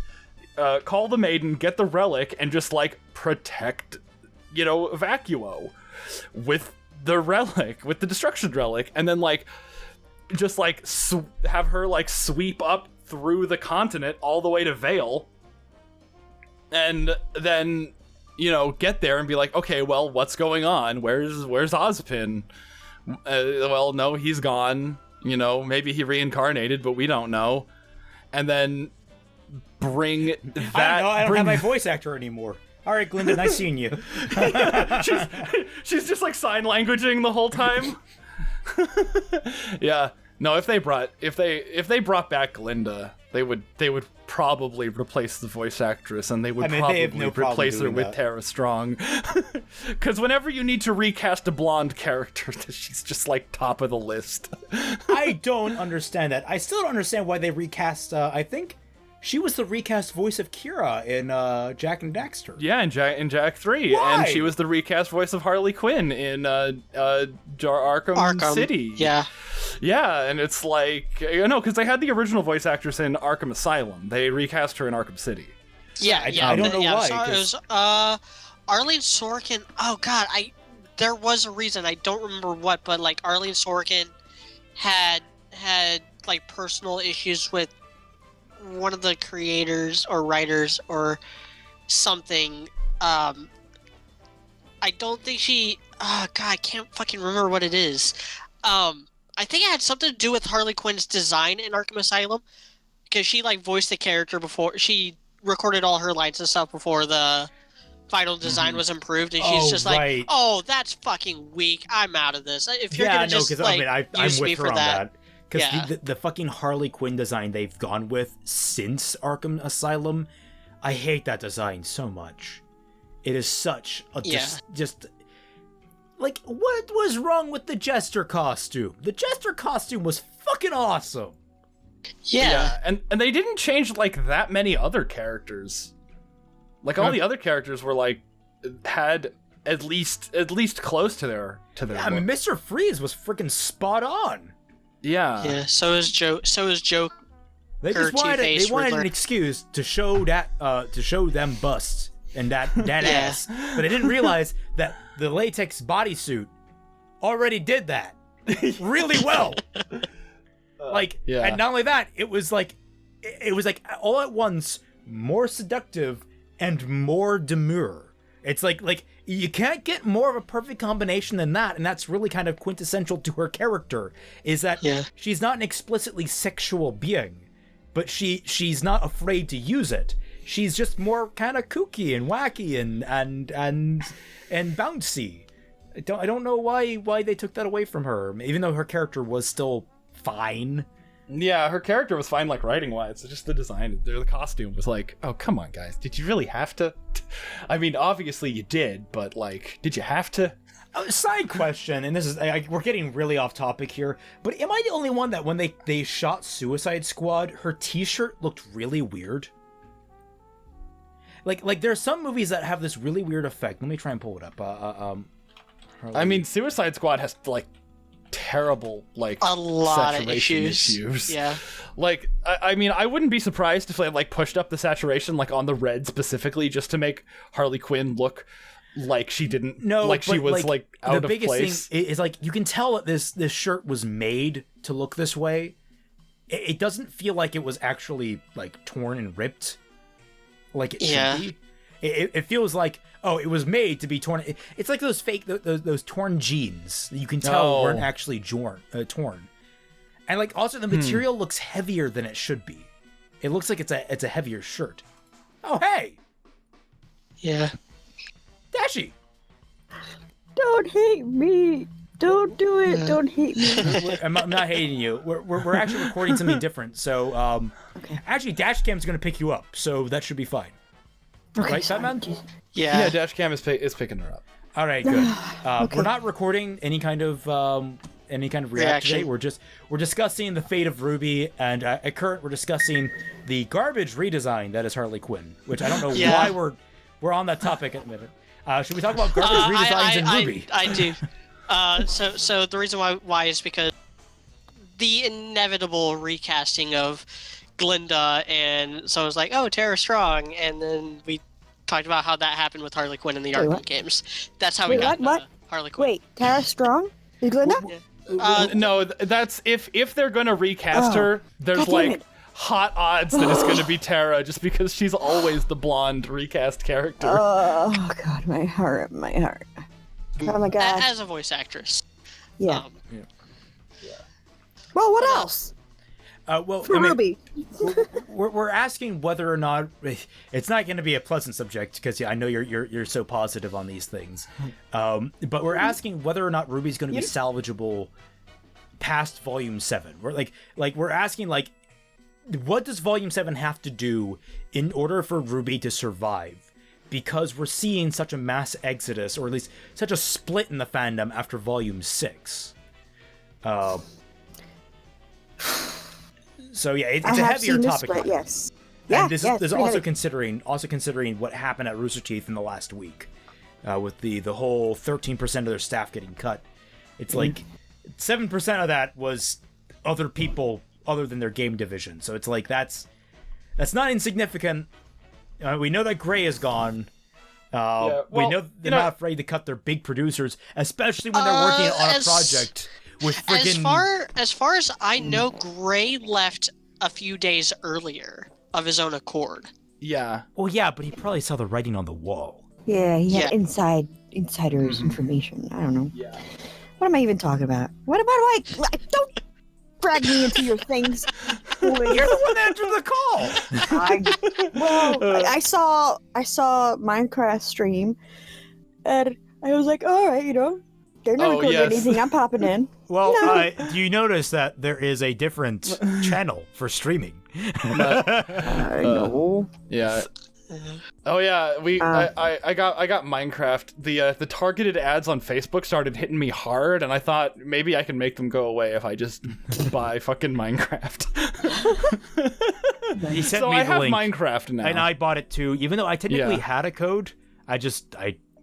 Call the Maiden, get the relic, and just protect, Vacuo with the relic, with the Destruction Relic, and then have her sweep up through the continent all the way to Vale, and then get there and be like, okay, well, what's going on? Where's Ozpin? Well, no, he's gone. Maybe he reincarnated, but we don't know. And then bring that. I don't have my voice actor anymore. All right, Glinda, nice seeing you. she's just sign languaging the whole time. Yeah. No, if they brought back Glinda, they would probably replace the voice actress, and they would probably replace her with Tara Strong. Because whenever you need to recast a blonde character, she's just top of the list. I don't understand that. I still don't understand why they recast. I think she was the recast voice of Kira in Jack and Daxter. Yeah, in Jack 3. Why? And she was the recast voice of Harley Quinn in Arkham City. Yeah. Yeah, and it's because they had the original voice actress in Arkham Asylum. They recast her in Arkham City. Yeah. I don't know why. So it was Arlene Sorkin. Oh God, there was a reason. I don't remember what, but Arlene Sorkin had personal issues with one of the creators or writers or something. I don't think she. Oh God, I can't fucking remember what it is. I think it had something to do with Harley Quinn's design in Arkham Asylum, because she voiced the character before she recorded all her lines and stuff before the final design was improved, and she's just right. Oh, that's fucking weak. I'm out of this. If you're gonna just use me for that. Because the fucking Harley Quinn design they've gone with since Arkham Asylum, I hate that design so much. It is such a just what was wrong with the Jester costume? The Jester costume was fucking awesome. Yeah. And they didn't change that many other characters. All the other characters were had at least close to their Yeah, I mean, Mr. Freeze was freaking spot on. Yeah. Yeah. So is Joe. They her just wanted Two-Face they wanted Riddler. an excuse to show them busts and that Yeah. ass, but they didn't realize that the latex bodysuit already did that really well. Yeah. And not only that, it was like all at once more seductive and more demure. It's like you can't get more of a perfect combination than that, and that's really kind of quintessential to her character, is that she's not an explicitly sexual being, but she's not afraid to use it. She's just more kind of kooky and wacky and bouncy. I don't know why they took that away from her, even though her character was still fine. Yeah, her character was fine, like, writing-wise. It's just the design, the costume was like, oh, come on, guys. Did you really have to? I mean, obviously you did, but, like, did you have to? Side question, and this is, we're getting really off topic here, but am I the only one that when they shot Suicide Squad, her t-shirt looked really weird? Like there are some movies that have this really weird effect. Let me try and pull it up. I mean, Suicide Squad has, like, terrible, like, a lot of saturation issues. Yeah. Like, I mean, I wouldn't be surprised if they, like, pushed up the saturation, like, on the red specifically, just to make Harley Quinn look like she didn't, like, she was, like, out of place. The biggest thing is, like, you can tell that this shirt was made to look this way. It doesn't feel like it was actually, like, torn and ripped like it should be. It feels like, oh, it was made to be torn. It's like those fake, those torn jeans that you can tell weren't actually torn. And, like, also the material looks heavier than it should be. It looks like it's a heavier shirt. Oh, hey! Yeah. Dashie! Don't hate me! Don't do it! Don't hate me! I'm not hating you. We're actually recording something different, so, Okay. Actually, Dashcam's gonna pick you up, so that should be fine. Okay, Right, sorry. Batman? Yeah, Dashcam is picking her up. All right, good. Okay. We're not recording any kind of react Reaction. today. We're discussing the fate of RWBY, and at current we're discussing the garbage redesign that is Harley Quinn, which I don't know why we're on that topic at the minute. Should we talk about garbage redesigns in RWBY? I do. So the reason why is because the inevitable recasting of Glinda, and someone's like, oh, Tara Strong, and then we talked about how that happened with Harley Quinn in the Arkham games. That's how we got Harley Quinn. Wait, Tara Strong? Is Glinda? No, that's if they're gonna recast her, there's God damn like it. hot odds that it's gonna be Tara, just because she's always the blonde recast character. Oh god, my heart. Oh my god. As a voice actress. Yeah. Um, Well, what else? Well, For RWBY. we're asking whether or not it's not going to be a pleasant subject because I know you're so positive on these things, but we're asking whether or not RWBY's going to be salvageable past Volume 7. We're asking, like, what does Volume 7 have to do in order for RWBY to survive? Because we're seeing such a mass exodus, or at least such a split in the fandom after Volume 6. So yeah, it's a heavier topic. Split, yes. And this is also heavy. considering what happened at Rooster Teeth in the last week, with the whole 13% of their staff getting cut. It's like 7% of that was other people other than their game division. So it's like that's not insignificant. We know that Gray is gone. We know they're not afraid to cut their big producers, especially when they're working on a project with friggin'... As far as I know, Gray left a few days earlier of his own accord. Yeah. Well, yeah, but he probably saw the writing on the wall. Yeah, he had insider's information. I don't know. Yeah. What am I even talking about? What about don't drag me into your things. You're the one that entered the call. I saw Minecraft stream, and I was like, all right, they're not recording anything. I'm popping in. Well, do you notice that there is a different channel for streaming? I know. Yeah. Oh yeah, I got Minecraft. The targeted ads on Facebook started hitting me hard, and I thought maybe I can make them go away if I just buy fucking Minecraft. He sent so me I the have link, Minecraft now, and I bought it too. Even though I technically had a code, I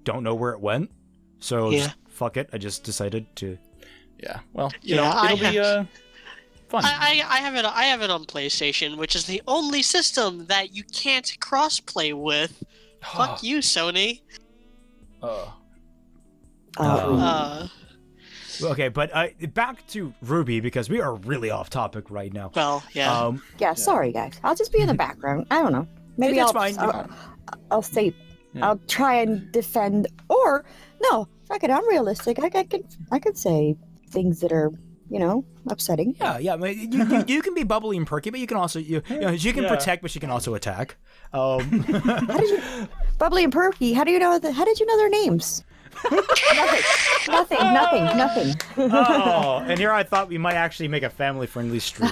don't know where it went. So just, fuck it. I just decided to. Yeah. Well, Yeah, it'll be Fun. I have it on PlayStation, which is the only system that you can't cross-play with. Fuck you, Sony. Okay, but back to RWBY, because we are really off topic right now. Well, yeah. Sorry guys. I'll just be in the background. I don't know. Maybe That's I'll fine. I'll say Yeah. I'll try and defend, or no, fuck it, I'm realistic. I could say things that are, upsetting. Yeah. I mean, you can be bubbly and perky, but you can also you can protect, but you can also attack. How did you bubbly and perky? How did you know their names? Nothing. Oh, and here I thought we might actually make a family-friendly stream,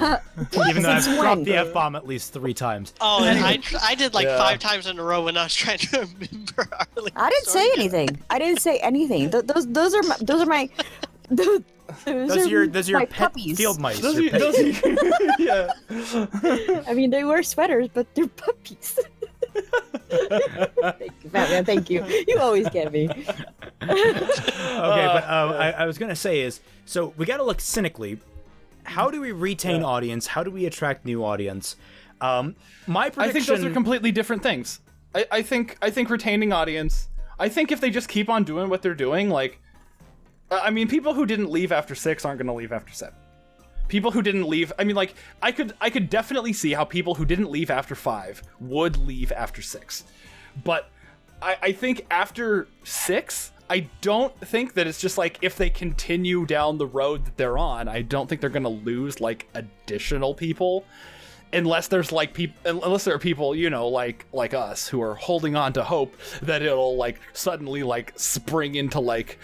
even though I've dropped the F-bomb at least 3 times. Oh, and I did like 5 times in a row when I was trying to remember. I didn't say anything. I didn't say anything. Those are my. Those are your my pet puppies. field mice. Yeah. I mean, they wear sweaters, but they're puppies. Thank you, Batman. Thank you. You always get me. Okay, but I was gonna say is, so we gotta look cynically. How do we retain audience? How do we attract new audience? My prediction. I think those are completely different things. I think retaining audience. I think if they just keep on doing what they're doing, like, I mean, people who didn't leave after 6 aren't gonna leave after 7. People who didn't leave, I mean, like, I could definitely see how people who didn't leave after 5 would leave after 6. But I think after 6, I don't think that it's just like, if they continue down the road that they're on, I don't think they're gonna lose like additional people. Unless there's like unless there are people, like us, who are holding on to hope that it'll like suddenly like spring into like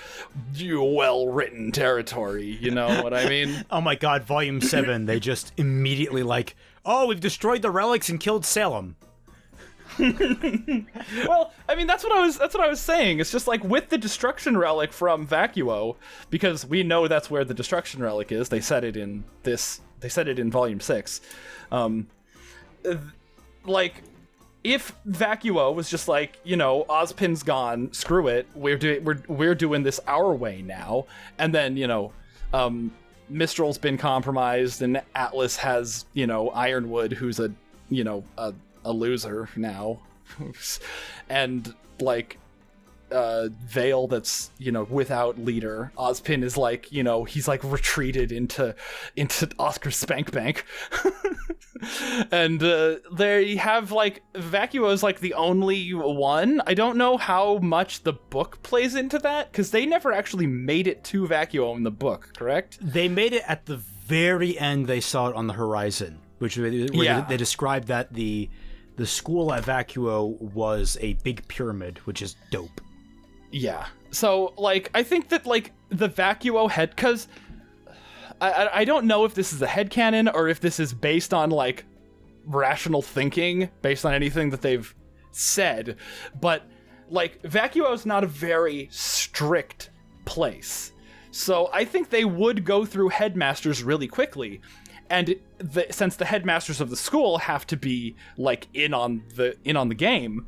well-written territory. You know what I mean? Oh my God, Volume 7, they just immediately like, oh, we've destroyed the relics and killed Salem. Well, I mean, that's what I was saying. It's just like with the destruction relic from Vacuo, because we know that's where the destruction relic is. They said it in Volume 6. Like, if Vacuo was just like, Ozpin's gone, screw it, we're doing this our way now, and then Mistral's been compromised, and Atlas has Ironwood, who's a loser now, and like Vale that's without leader. Ozpin is like he's like retreated into Oscar Spankbank. And there you have like Vacuo is like the only one. I don't know how much the book plays into that, because they never actually made it to Vacuo in the book, correct? They made it at the very end. They saw it on the horizon, where they described that the school at Vacuo was a big pyramid, which is dope. Yeah. So, like, I think that, like, the Vacuo head... Because I don't know if this is a headcanon or if this is based on, like, rational thinking, based on anything that they've said. But, like, Vacuo is not a very strict place. So I think they would go through headmasters really quickly. And since the headmasters of the school have to be, like, in on the game...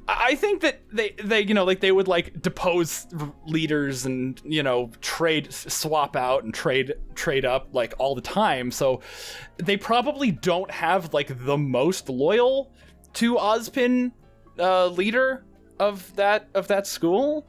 I think that they would like depose leaders and swap out and trade up like all the time. So they probably don't have like the most loyal to Ozpin leader of that school.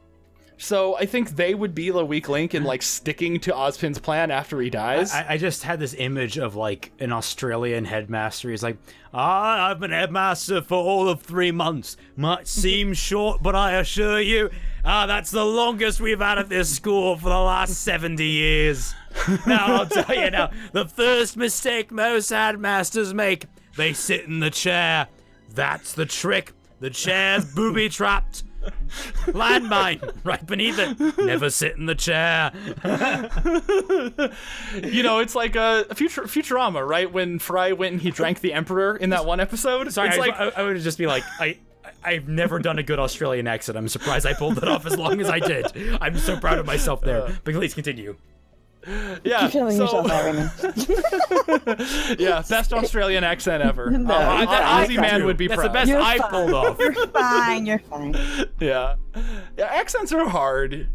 So I think they would be the weak link in like sticking to Ozpin's plan after he dies. I just had this image of like an Australian headmaster. He's like, I've been headmaster for all of 3 months. Might seem short, but I assure you, that's the longest we've had at this school for the last 70 years. Now I'll tell you now, the first mistake most headmasters make, they sit in the chair. That's the trick. The chair's booby-trapped. Landmine right beneath it. Never sit in the chair. It's like a Futurama, right? When Fry went and he drank the Emperor in that one episode. Sorry, it's I would just be like, I've never done a good Australian accent. I'm surprised I pulled it off as long as I did. I'm so proud of myself there. But please continue. Yeah, Keep feeling yourself out, Raymond. Yeah, best Australian accent ever. No, Aussie man would be That's proud. the best You're I fine. pulled off. You're fine. You're fine. Yeah, accents are hard.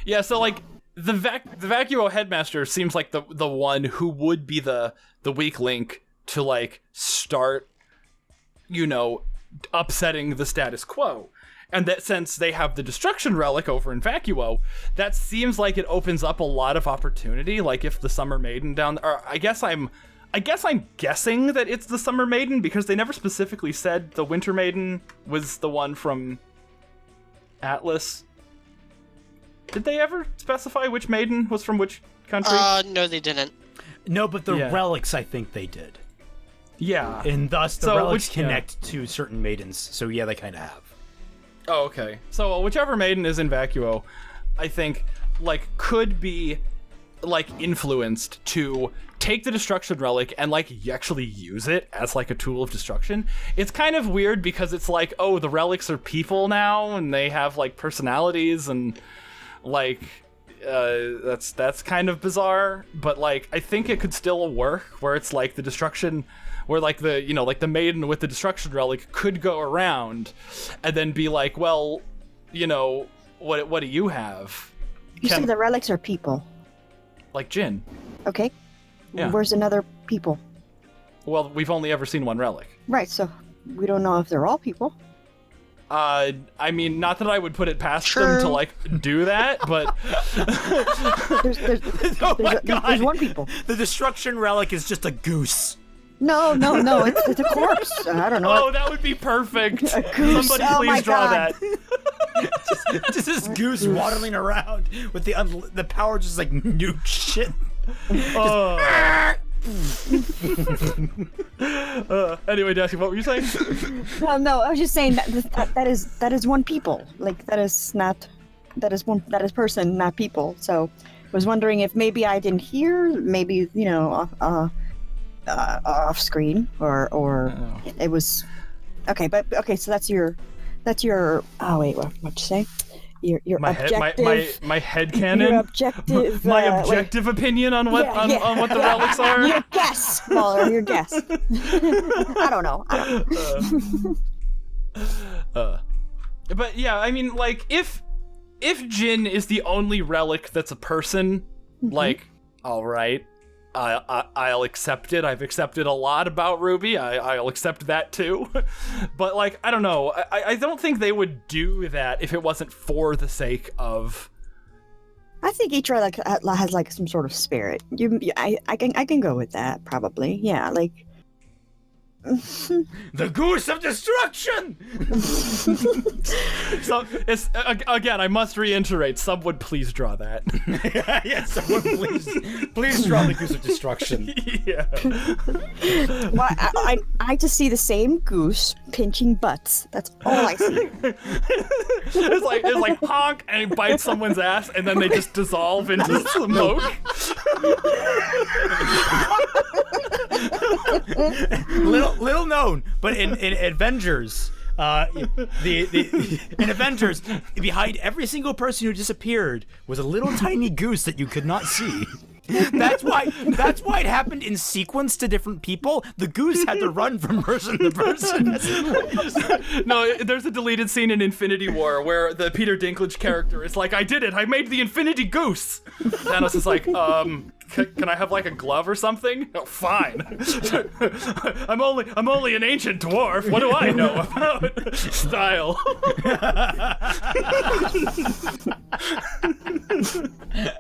Yeah, so like the Vacuo headmaster seems like the one who would be the weak link to like start, you know, upsetting the status quo. And that since they have the destruction relic over in Vacuo, that seems like it opens up a lot of opportunity. Like if the Summer Maiden or I guess I'm guessing that it's the Summer Maiden because they never specifically said the Winter Maiden was the one from Atlas. Did they ever specify which maiden was from which country? No, they didn't. No, but the relics, I think they did. Yeah. And thus the relics connect to certain maidens. So yeah, they kind of have. Oh, okay. So whichever maiden is in Vacuo, I think, like, could be, like, influenced to take the destruction relic and, like, actually use it as, like, a tool of destruction. It's kind of weird because it's like, oh, the relics are people now and they have, like, personalities and, like, that's kind of bizarre. But, like, I think it could still work where it's, like, the destruction... where, like, the, you know, like, the maiden with the destruction relic could go around and then be like, well, you know, what do you have? You said the relics are people. Like Jin. Okay. Yeah. Where's another people? Well, we've only ever seen one relic. Right, so we don't know if they're all people. I mean, not that I would put it past them to, like, do that, but... There's one people. The destruction relic is just a goose. No, it's a corpse. I don't know. Oh, that would be perfect. A goose. Somebody Oh please my draw God. that. just this goose waddling around with the power just like nuke shit. Anyway, Dashie, what were you saying? No, I was just saying that is one people. Like that is person, not people. So I was wondering if maybe I didn't hear, maybe, you know, off screen or it was okay, but okay, so that's your oh wait, what'd you say? Your objective, my headcanon. Your objective, my objective opinion on what on what the relics are. Your guess, Waller, your guess. I don't know. But yeah, I mean, like if Jin is the only relic that's a person, like, all right. I'll accept it. I've accepted a lot about RWBY. I'll accept that too. But, like, I don't know. I don't think they would do that if it wasn't for the sake of... I think each relic has, like, some sort of spirit. I can go with that, probably. Yeah, like... The goose of destruction! So, it's, again, I must reiterate, someone please draw that. Yeah, someone please draw the goose of destruction. Yeah. Well, I just see the same goose pinching butts. That's all I see. It's like honk, and he bites someone's ass, and then they just dissolve into smoke. Little known, but in Avengers, in Avengers, behind every single person who disappeared was a little tiny goose that you could not see. That's why it happened in sequence to different people. The goose had to run from person to person. No, there's a deleted scene in Infinity War where the Peter Dinklage character is like, I did it, I made the Infinity Goose. Thanos is like, can I have like a glove or something? Oh, fine. I'm only an ancient dwarf. What do I know about style?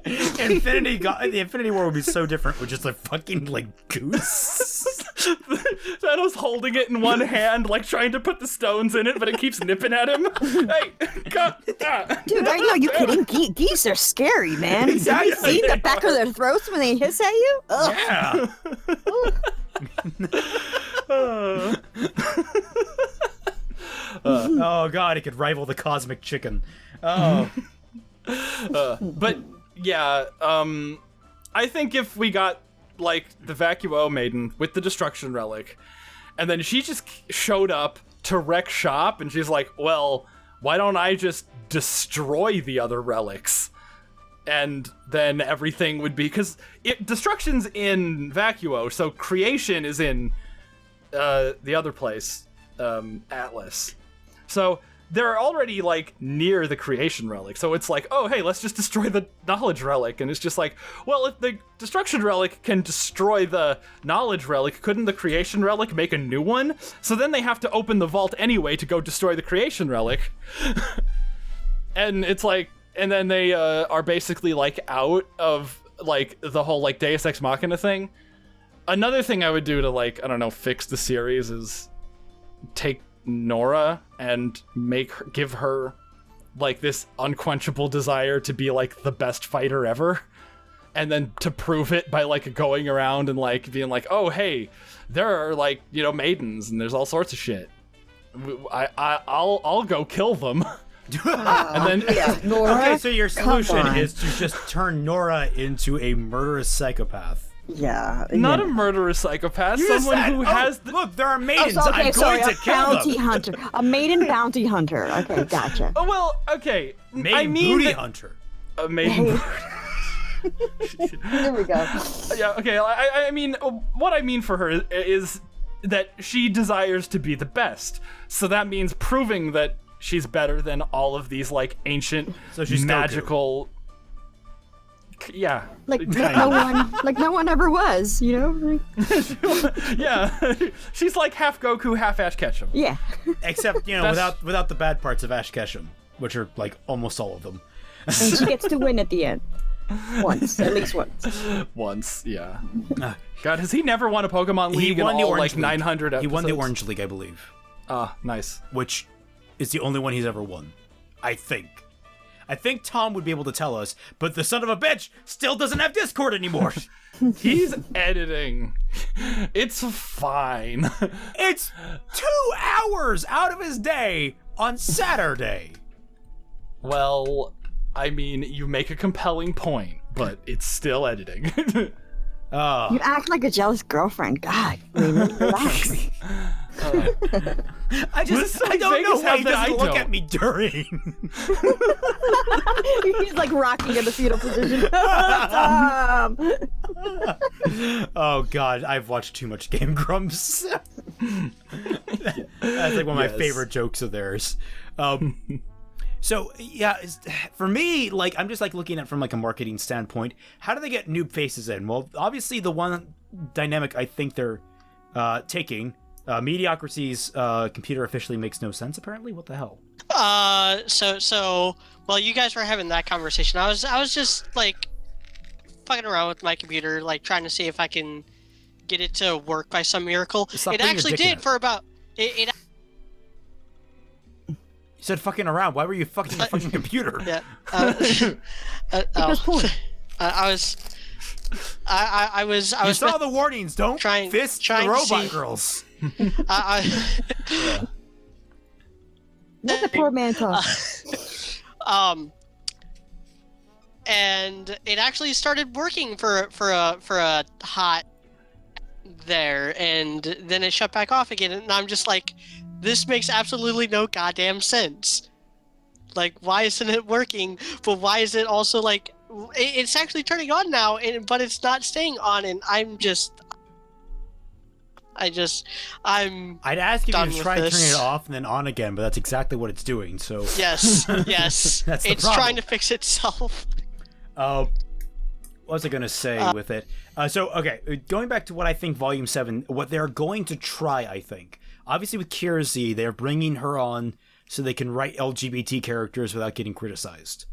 The Infinity War would be so different with just a fucking like goose. Thanos holding it in one hand, like trying to put the stones in it, but it keeps nipping at him. Hey, dude, are you kidding? Geese are scary, man. Have you seen the back of their throats when they hiss at you? Ugh. Yeah. Oh god, it could rival the cosmic chicken. Oh. But yeah, I think if we got like the Vacuo maiden with the destruction relic, and then she just showed up to wreck shop, and she's like, well, why don't I just destroy the other relics? And then everything would be, because destruction's in Vacuo, so creation is in the other place, Atlas. So they're already like near the creation relic, so it's like, oh hey, let's just destroy the knowledge relic. And it's just like, well, if the destruction relic can destroy the knowledge relic, couldn't the creation relic make a new one? So then they have to open the vault anyway to go destroy the creation relic. And it's like, and then they are basically like out of like the whole like Deus Ex Machina thing. Another thing I would do to like, I don't know, fix the series is take Nora and give her like this unquenchable desire to be like the best fighter ever, and then to prove it by like going around and like being like, oh hey, there are like, you know, maidens and there's all sorts of shit. I'll go kill them. And then Nora, Okay, so your solution on. is to just turn Nora into a murderous psychopath. Yeah. not a murderous psychopath, You just someone said, who "Oh, has the look, there are maidens. Oh, okay, I'm sorry, going a to kill bounty them. hunter. A maiden bounty hunter. Okay, gotcha. Oh well, okay. Maiden I mean booty that- hunter. a maiden. There we go. Yeah, okay. I mean, what I mean for her is that she desires to be the best. So that means proving that she's better than all of these like ancient, So she's magical. Yeah. Like no one ever was, you know? Like, Yeah. She's like half Goku, half Ash Ketchum. yeah. Except, you know, That's- without the bad parts of Ash Ketchum, which are like almost all of them. And she gets to win at the end. Once, at least once. Once, yeah. God, has he never won a Pokemon League in won the all Orange like League. 900 episodes? He won the Orange League, I believe, Ah, nice. which is the only one he's ever won. I think Tom would be able to tell us, but the son of a bitch still doesn't have Discord anymore. He's editing. It's fine. It's 2 hours out of his day on Saturday. Well, I mean, you make a compelling point, but it's still editing. You act like a jealous girlfriend. God, relax. I don't know Vegas why have he that doesn't I look don't. at me during. He's like rocking in the fetal position. Tom. Oh God, I've watched too much Game Grumps. That's like one of my Yes. favorite jokes of theirs. So yeah, for me, like I'm just like looking at it from like a marketing standpoint. How do they get noob faces in? Well, obviously the one dynamic I think they're taking, Mediocrity's computer officially makes no sense. Apparently, what the hell? So while you guys were having that conversation, I was just like fucking around with my computer, like trying to see if I can get it to work by some miracle. Stop It putting your actually dick in did it. for about it. You said fucking around. Why were you fucking the fucking computer? Yeah. Because porn. I was You saw the warnings. Don't trying- fist trying the to robot see- girls. Let the poor man talk. And it actually started working for a hot there, and then it shut back off again, and I'm just like, this makes absolutely no goddamn sense. Like, why isn't it working? But why is it also like it's actually turning on now, but it's not staying on, and I'm I'd ask if you done to with try turning this. it off and then on again, but that's exactly what it's doing. So yes, That's the it's problem. trying to fix itself. what was I gonna say with it? Okay, going back to what I think Volume 7, what they're going to try, I think. Obviously with Kirsty, they're bringing her on so they can write LGBT characters without getting criticized.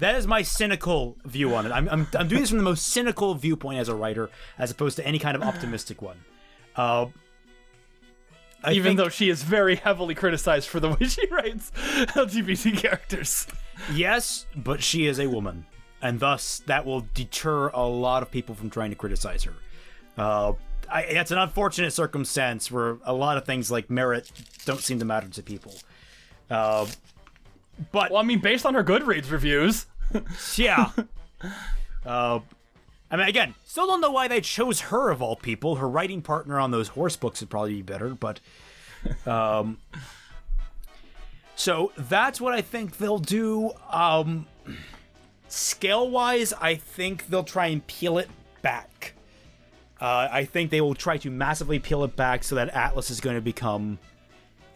That is my cynical view on it. I'm doing this from the most cynical viewpoint as a writer, as opposed to any kind of optimistic one. Even though she is very heavily criticized for the way she writes LGBT characters. Yes, but she is a woman, and thus that will deter a lot of people from trying to criticize her. It's an unfortunate circumstance where a lot of things like merit don't seem to matter to people. But Well, I mean, based on her Goodreads reviews. yeah. I mean, again, still don't know why they chose her of all people. Her writing partner on those horse books would probably be better, but so that's what I think they'll do. Scale-wise, I think they'll try and peel it back. I think they will try to massively peel it back so that Atlas is going to become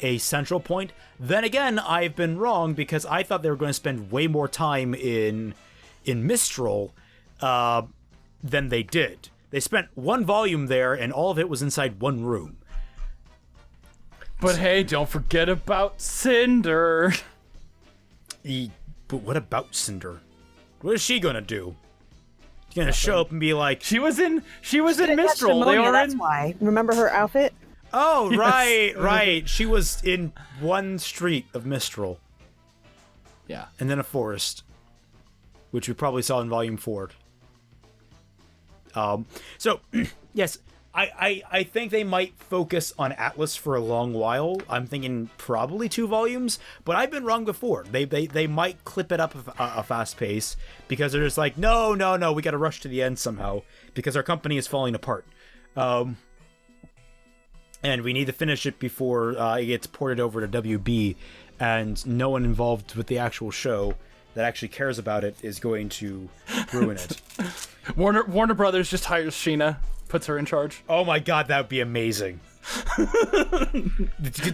a central point. Then again, I've been wrong because I thought they were going to spend way more time in Mistral than they did. They spent one volume there, and all of it was inside one room. But hey, don't forget about Cinder. But what about Cinder? What is she gonna do? She's gonna show up and be like, She was in Mistral. They were that's in. why. Remember her outfit? oh, right. She was in one street of Mistral, Yeah. and then a forest, which we probably saw in Volume 4. So, yes, I think they might focus on Atlas for a long while. I'm thinking probably 2 volumes, but I've been wrong before. They might clip it up a fast pace because they're just like, no, we got to rush to the end somehow because our company is falling apart. And we need to finish it before it gets ported over to WB, and no one involved with the actual show that actually cares about it is going to ruin it. Warner Brothers just hires Sheena, puts her in charge. Oh my god, that would be amazing.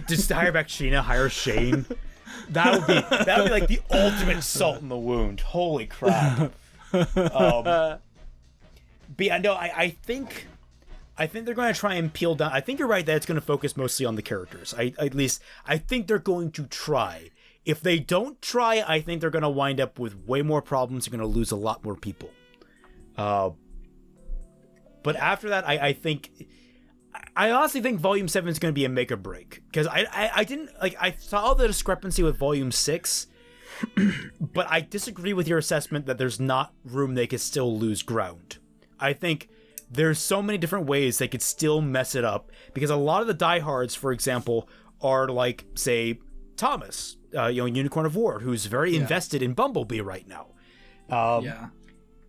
Just hire back Sheena, hire Shane. That would be like the ultimate salt in the wound. Holy crap. But yeah, no, I think they're going to try and peel down. I think you're right that it's going to focus mostly on the characters. I think they're going to try. If they don't try, I think they're going to wind up with way more problems. They're going to lose a lot more people. But after that, I honestly think Volume 7 is going to be a make or break. Because I saw the discrepancy with Volume 6, but I disagree with your assessment that there's not room they could still lose ground. I think there's so many different ways they could still mess it up, because a lot of the diehards, for example, are like, say, Thomas, Unicorn of War, who's very invested in Bumblebee right now.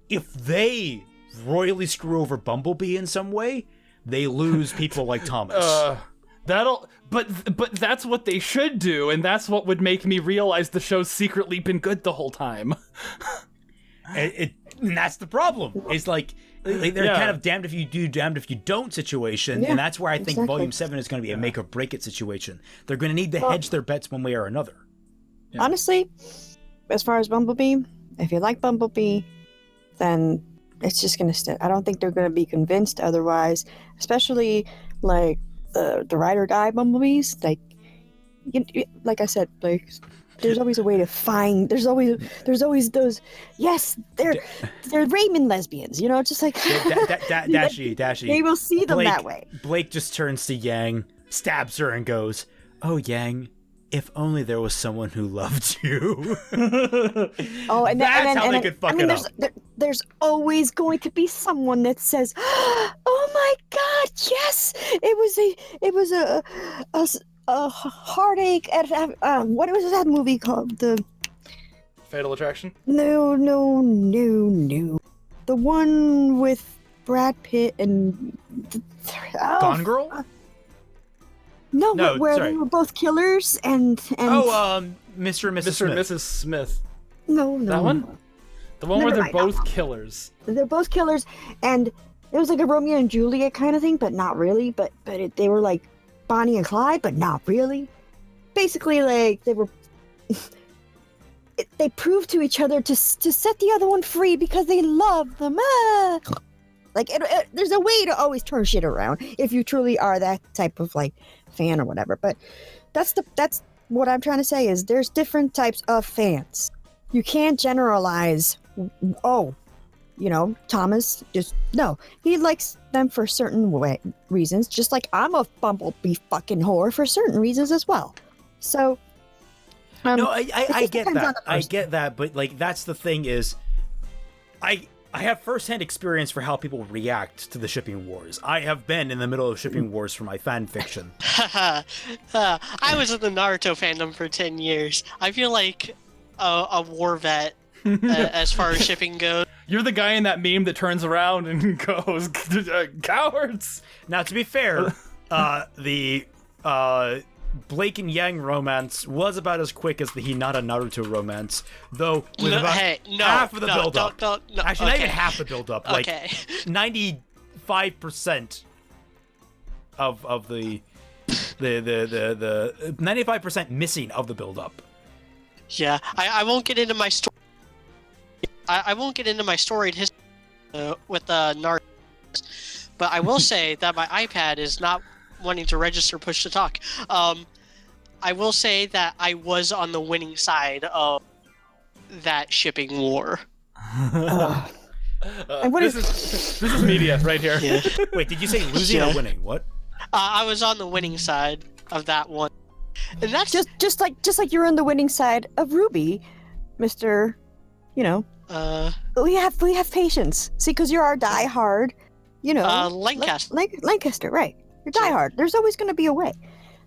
If they royally screw over Bumblebee in some way, they lose people like Thomas. But that's what they should do, and that's what would make me realize the show's secretly been good the whole time. And that's the problem. It's like they're kind of damned if you do, damned if you don't situation, and that's where I think Volume 7 is going to be a make or break it situation. They're going to need to hedge their bets one way or another. Yeah. Honestly, as far as Bumblebee, if you like Bumblebee, then it's just going to stay. I don't think they're going to be convinced otherwise, especially like the ride or die Bumblebees. Like I said, like, there's always a way to find. There's always those. Yes, they're Raymond lesbians. Just like Dashie. They will see them that way. Blake just turns to Yang, stabs her, and goes, "Oh, Yang, if only there was someone who loved you." Oh, and that's how they could fuck it up. There's always going to be someone that says, "Oh my God, yes, it was a heartache at what was that movie called? The Fatal Attraction? No. The one with Brad Pitt and Gone Girl? No, where sorry. they were both killers and Mr. and Mrs. and Mrs. Smith. No. That one? The one where they're both killers. They're both killers, and it was like a Romeo and Juliet kind of thing, but not really. But they were like Bonnie and Clyde, but not really. Basically, like they were. They proved to each other to set the other one free because they love them. Like there's a way to always turn shit around if you truly are that type of like fan or whatever. But that's what I'm trying to say is there's different types of fans. You can't generalize. Oh, Thomas he likes them for certain reasons, just like I'm a Bumblebee fucking whore for certain reasons as well. So no, I get that. I get that, but like that's the thing is I have firsthand experience for how people react to the shipping wars. I have been in the middle of shipping wars for my fan fiction. I was in the Naruto fandom for 10 years. I feel like a war vet as far as shipping goes. You're the guy in that meme that turns around and goes, "Cowards!" Now, to be fair, the Blake and Yang romance was about as quick as the Hinata Naruto romance, though with half of the build-up. Actually, not even half the build-up. Like 95% of the the 95% missing of the build up. Yeah, I won't get into my story. I won't get into my storied history with Nar, but I will say that my iPad is not wanting to register push to talk. I will say that I was on the winning side of that shipping war. And what this is media right here. Yeah. Wait, did you say losing or winning? What? I was on the winning side of that one, and that's just like you're on the winning side of RWBY, Mister. You know. We have patience. See, because you're our diehard. You know. Lancaster. Lancaster, right? You're diehard. There's always going to be a way.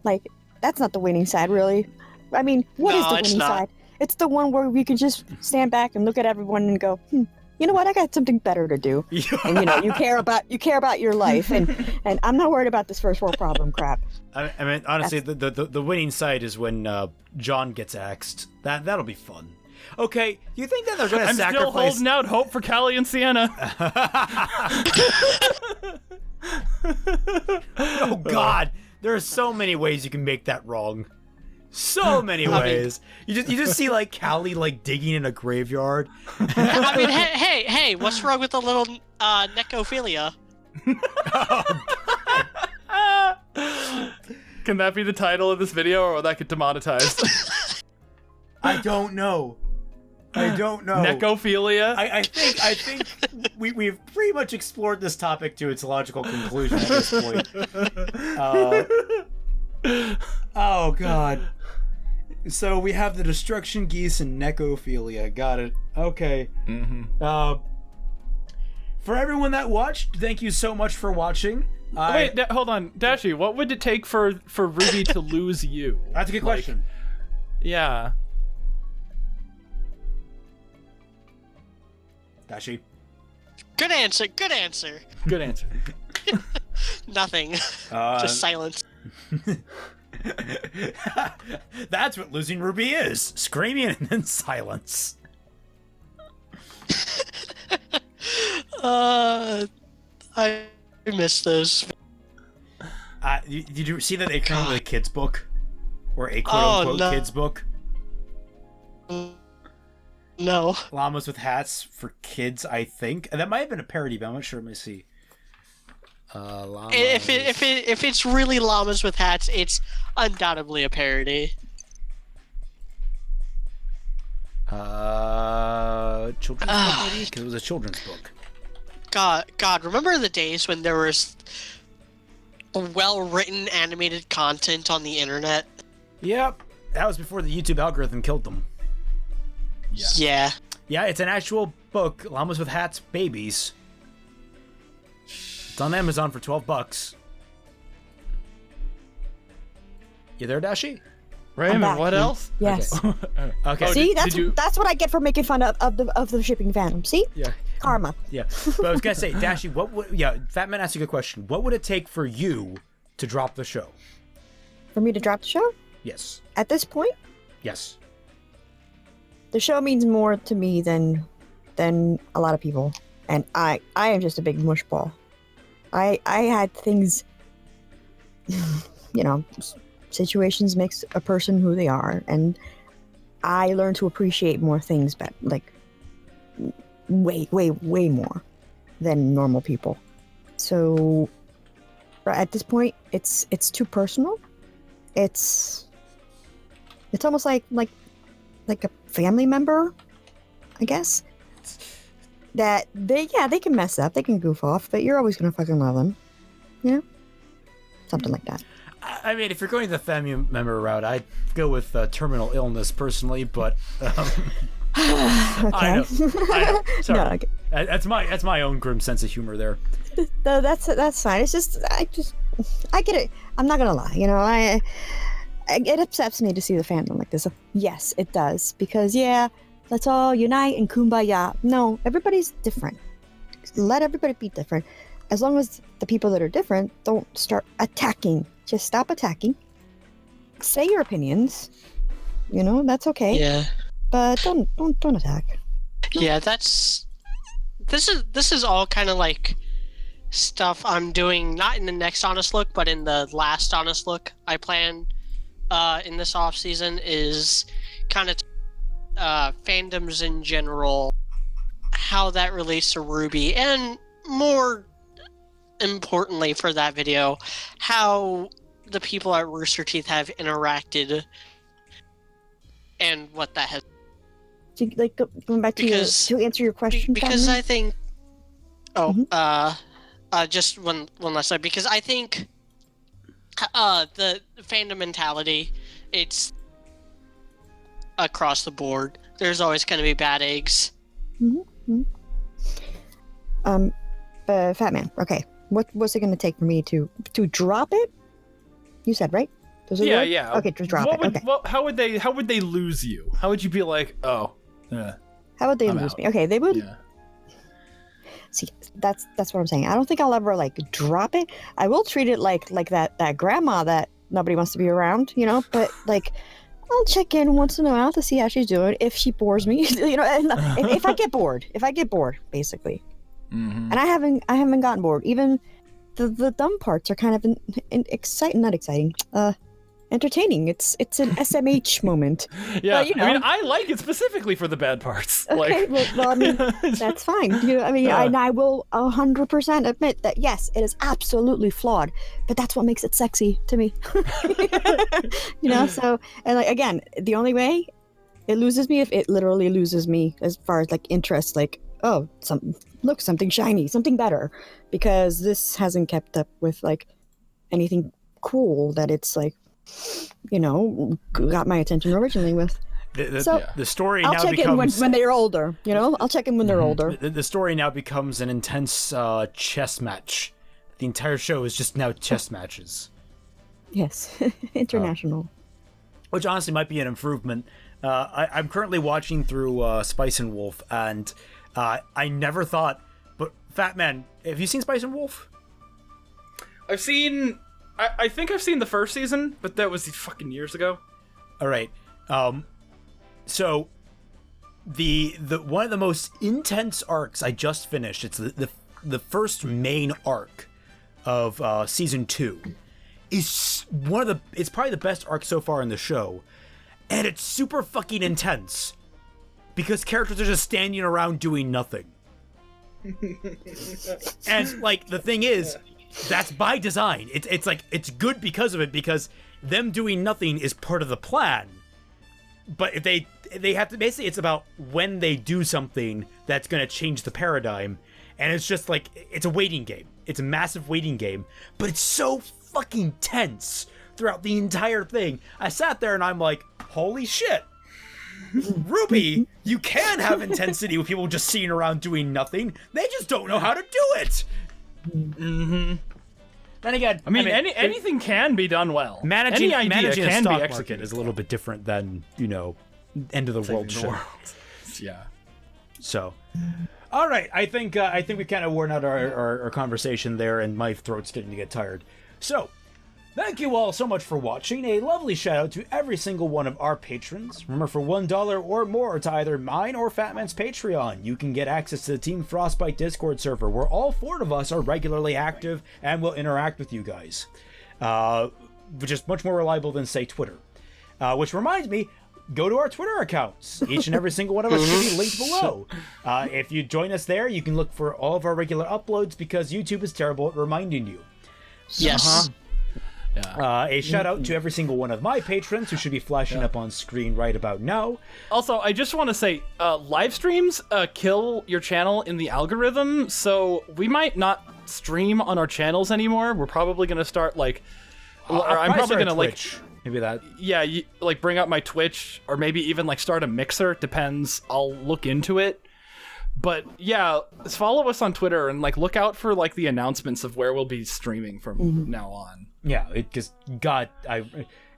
Like that's not the winning side, really. I mean, what is the winning side? It's the one where we can just stand back and look at everyone and go, you know what? I got something better to do. And you know, you care about your life, and I'm not worried about this first world problem crap. I mean, honestly, the winning side is when John gets axed. That'll be fun. Okay, you think that they're going to sacrifice? I'm still holding out hope for Callie and Sienna. Oh God, there are so many ways you can make that wrong. So many ways. You just see like Callie like digging in a graveyard. I mean, hey, what's wrong with a little necrophilia? Can that be the title of this video, or will that get demonetized? I don't know. Necrophilia? I think we've pretty much explored this topic to its logical conclusion at this point. Oh God. So we have the destruction geese and necrophilia. Got it. Okay. Mm-hmm. For everyone that watched, thank you so much for watching. Wait, hold on, Dashie. What would it take for RWBY to lose you? That's a good question. Yeah. Dashie. Good answer. Good answer. Nothing. Just silence. That's what losing RWBY is. Screaming and then silence. I miss those. Did you see that they came out with a kids book? Or a quote-unquote kids book? No. Llamas with hats for kids, I think. And that might have been a parody, but I'm not sure. Let me see. Llamas. If it's really llamas with hats, it's undoubtedly a parody. Children's book, maybe? 'Cause it was a children's book. God, remember the days when there was well-written animated content on the internet? Yep. That was before the YouTube algorithm killed them. Yeah. Yeah, it's an actual book, Llamas with Hats Babies. It's on Amazon for $12. You there, Dashie? Raymond, what else? Yes. Okay. See, that's what I get for making fun of the shipping fandom. See? Yeah. Karma. Yeah. But I was gonna say, Dashie, Fatman asked a good question. What would it take for you to drop the show? For me to drop the show? Yes. At this point? Yes. The show means more to me than a lot of people, and I am just a big mushball. I had things, you know, situations makes a person who they are, and I learned to appreciate more things, but like way more than normal people. So at this point, it's too personal. It's almost like a family member, I guess. That they can mess up, they can goof off, but you're always gonna fucking love them, you know, something like that. I mean, if you're going the family member route, I'd go with terminal illness personally, but Okay. I know. Sorry. No, okay. That's my own grim sense of humor there. No, that's fine. It's just I get it. I'm not gonna lie. You know, it upsets me to see the fandom like this. Yes, it does, because let's all unite and kumbaya. No, everybody's different. Let everybody be different. As long as the people that are different don't start attacking. Just stop attacking. Say your opinions. You know, that's okay. Yeah. But don't attack. Yeah, this is all kind of like stuff I'm doing, not in the next Honest Look, but in the last Honest Look I plan in this off season, is kind of fandoms in general, how that relates to RWBY, and more importantly for that video, how the people at Rooster Teeth have interacted and what that has. Like going back to to answer your question, because Fatman? I think just one last slide, because I think the fandom mentality, it's across the board. There's always going to be bad eggs. Fatman. Okay, what's it going to take for me to drop it? You said, right? Does it work? Yeah. Okay, just drop it. Okay. How would they lose you? How would you be like, oh, How would they I'm lose out. me? Okay, they would. Yeah. See, that's what I'm saying. I don't think I'll ever like drop it. I will treat it like that grandma that nobody wants to be around, you know. But like, I'll check in once in a while to see how she's doing. If she bores me, you know, and if I get bored, basically. Mm-hmm. And I haven't gotten bored. Even the dumb parts are kind of entertaining. It's an SMH moment. Yeah, But, you know. I mean, I like it specifically for the bad parts. Okay, Like, well, I mean, that's fine. You know, I mean, I will 100% admit that yes, it is absolutely flawed, but that's what makes it sexy to me. You know, so, and like again, the only way it loses me, if it literally loses me as far as like interest, like, oh, something shiny, something better, because this hasn't kept up with like anything cool that it's like, you know, got my attention originally with. The story I'll now check becomes in when they're older. You know, I'll check in when they're older. the story now becomes an intense chess match. The entire show is just now chess matches, Yes, international. which honestly might be an improvement. I'm currently watching through Spice and Wolf, and I never thought, but Fatman, have you seen Spice and Wolf? I've seen. I think I've seen the first season, but that was fucking years ago. All right. So the one of the most intense arcs I just finished. It's the first main arc of season 2. Is it's probably the best arc so far in the show, and it's super fucking intense because characters are just standing around doing nothing. And like the thing is, that's by design. It's like it's good because of it, because them doing nothing is part of the plan. But if they have to, basically it's about when they do something that's going to change the paradigm, and it's just like it's a waiting game. It's a massive waiting game, but it's so fucking tense throughout the entire thing. I sat there and I'm like, holy shit. RWBY, you can have intensity with people just sitting around doing nothing. They just don't know how to do it. Mm-hmm. Then again, I mean anything can be done well. Managing Any idea a can stock be market executed. is a little bit different than, you know, end of the world shit. Yeah. So, all right, I think we kind of worn out our conversation there, and my throat's getting to get tired. So, thank you all so much for watching. A lovely shout out to every single one of our patrons. Remember, for $1 or more to either mine or Fatman's Patreon, you can get access to the Team Frostbite Discord server, where all 4 of us are regularly active and will interact with you guys, which is much more reliable than, say, Twitter. Which reminds me, go to our Twitter accounts. Each and every single one of us should be linked below. If you join us there, you can look for all of our regular uploads, because YouTube is terrible at reminding you. Yes. Yeah. A shout out to every single one of my patrons, who should be flashing up on screen right about now. Also, I just want to say, live streams kill your channel in the algorithm, so we might not stream on our channels anymore. We're probably going to start, like... I'm probably going to, like... Maybe that. Yeah, like, bring up my Twitch, or maybe even, like, start a Mixer. Depends. I'll look into it. But, yeah, follow us on Twitter, and, like, look out for, like, the announcements of where we'll be streaming from now on. Yeah, because, God, I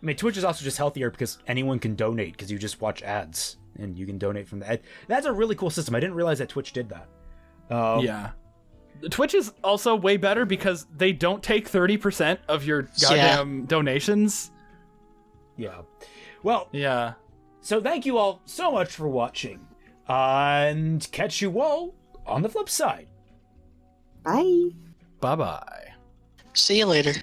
mean, Twitch is also just healthier because anyone can donate, because you just watch ads, and you can donate from that. That's a really cool system. I didn't realize that Twitch did that. Yeah. Twitch is also way better because they don't take 30% of your goddamn donations. Yeah. Well, yeah. So thank you all so much for watching, and catch you all on the flip side. Bye. Bye-bye. See you later.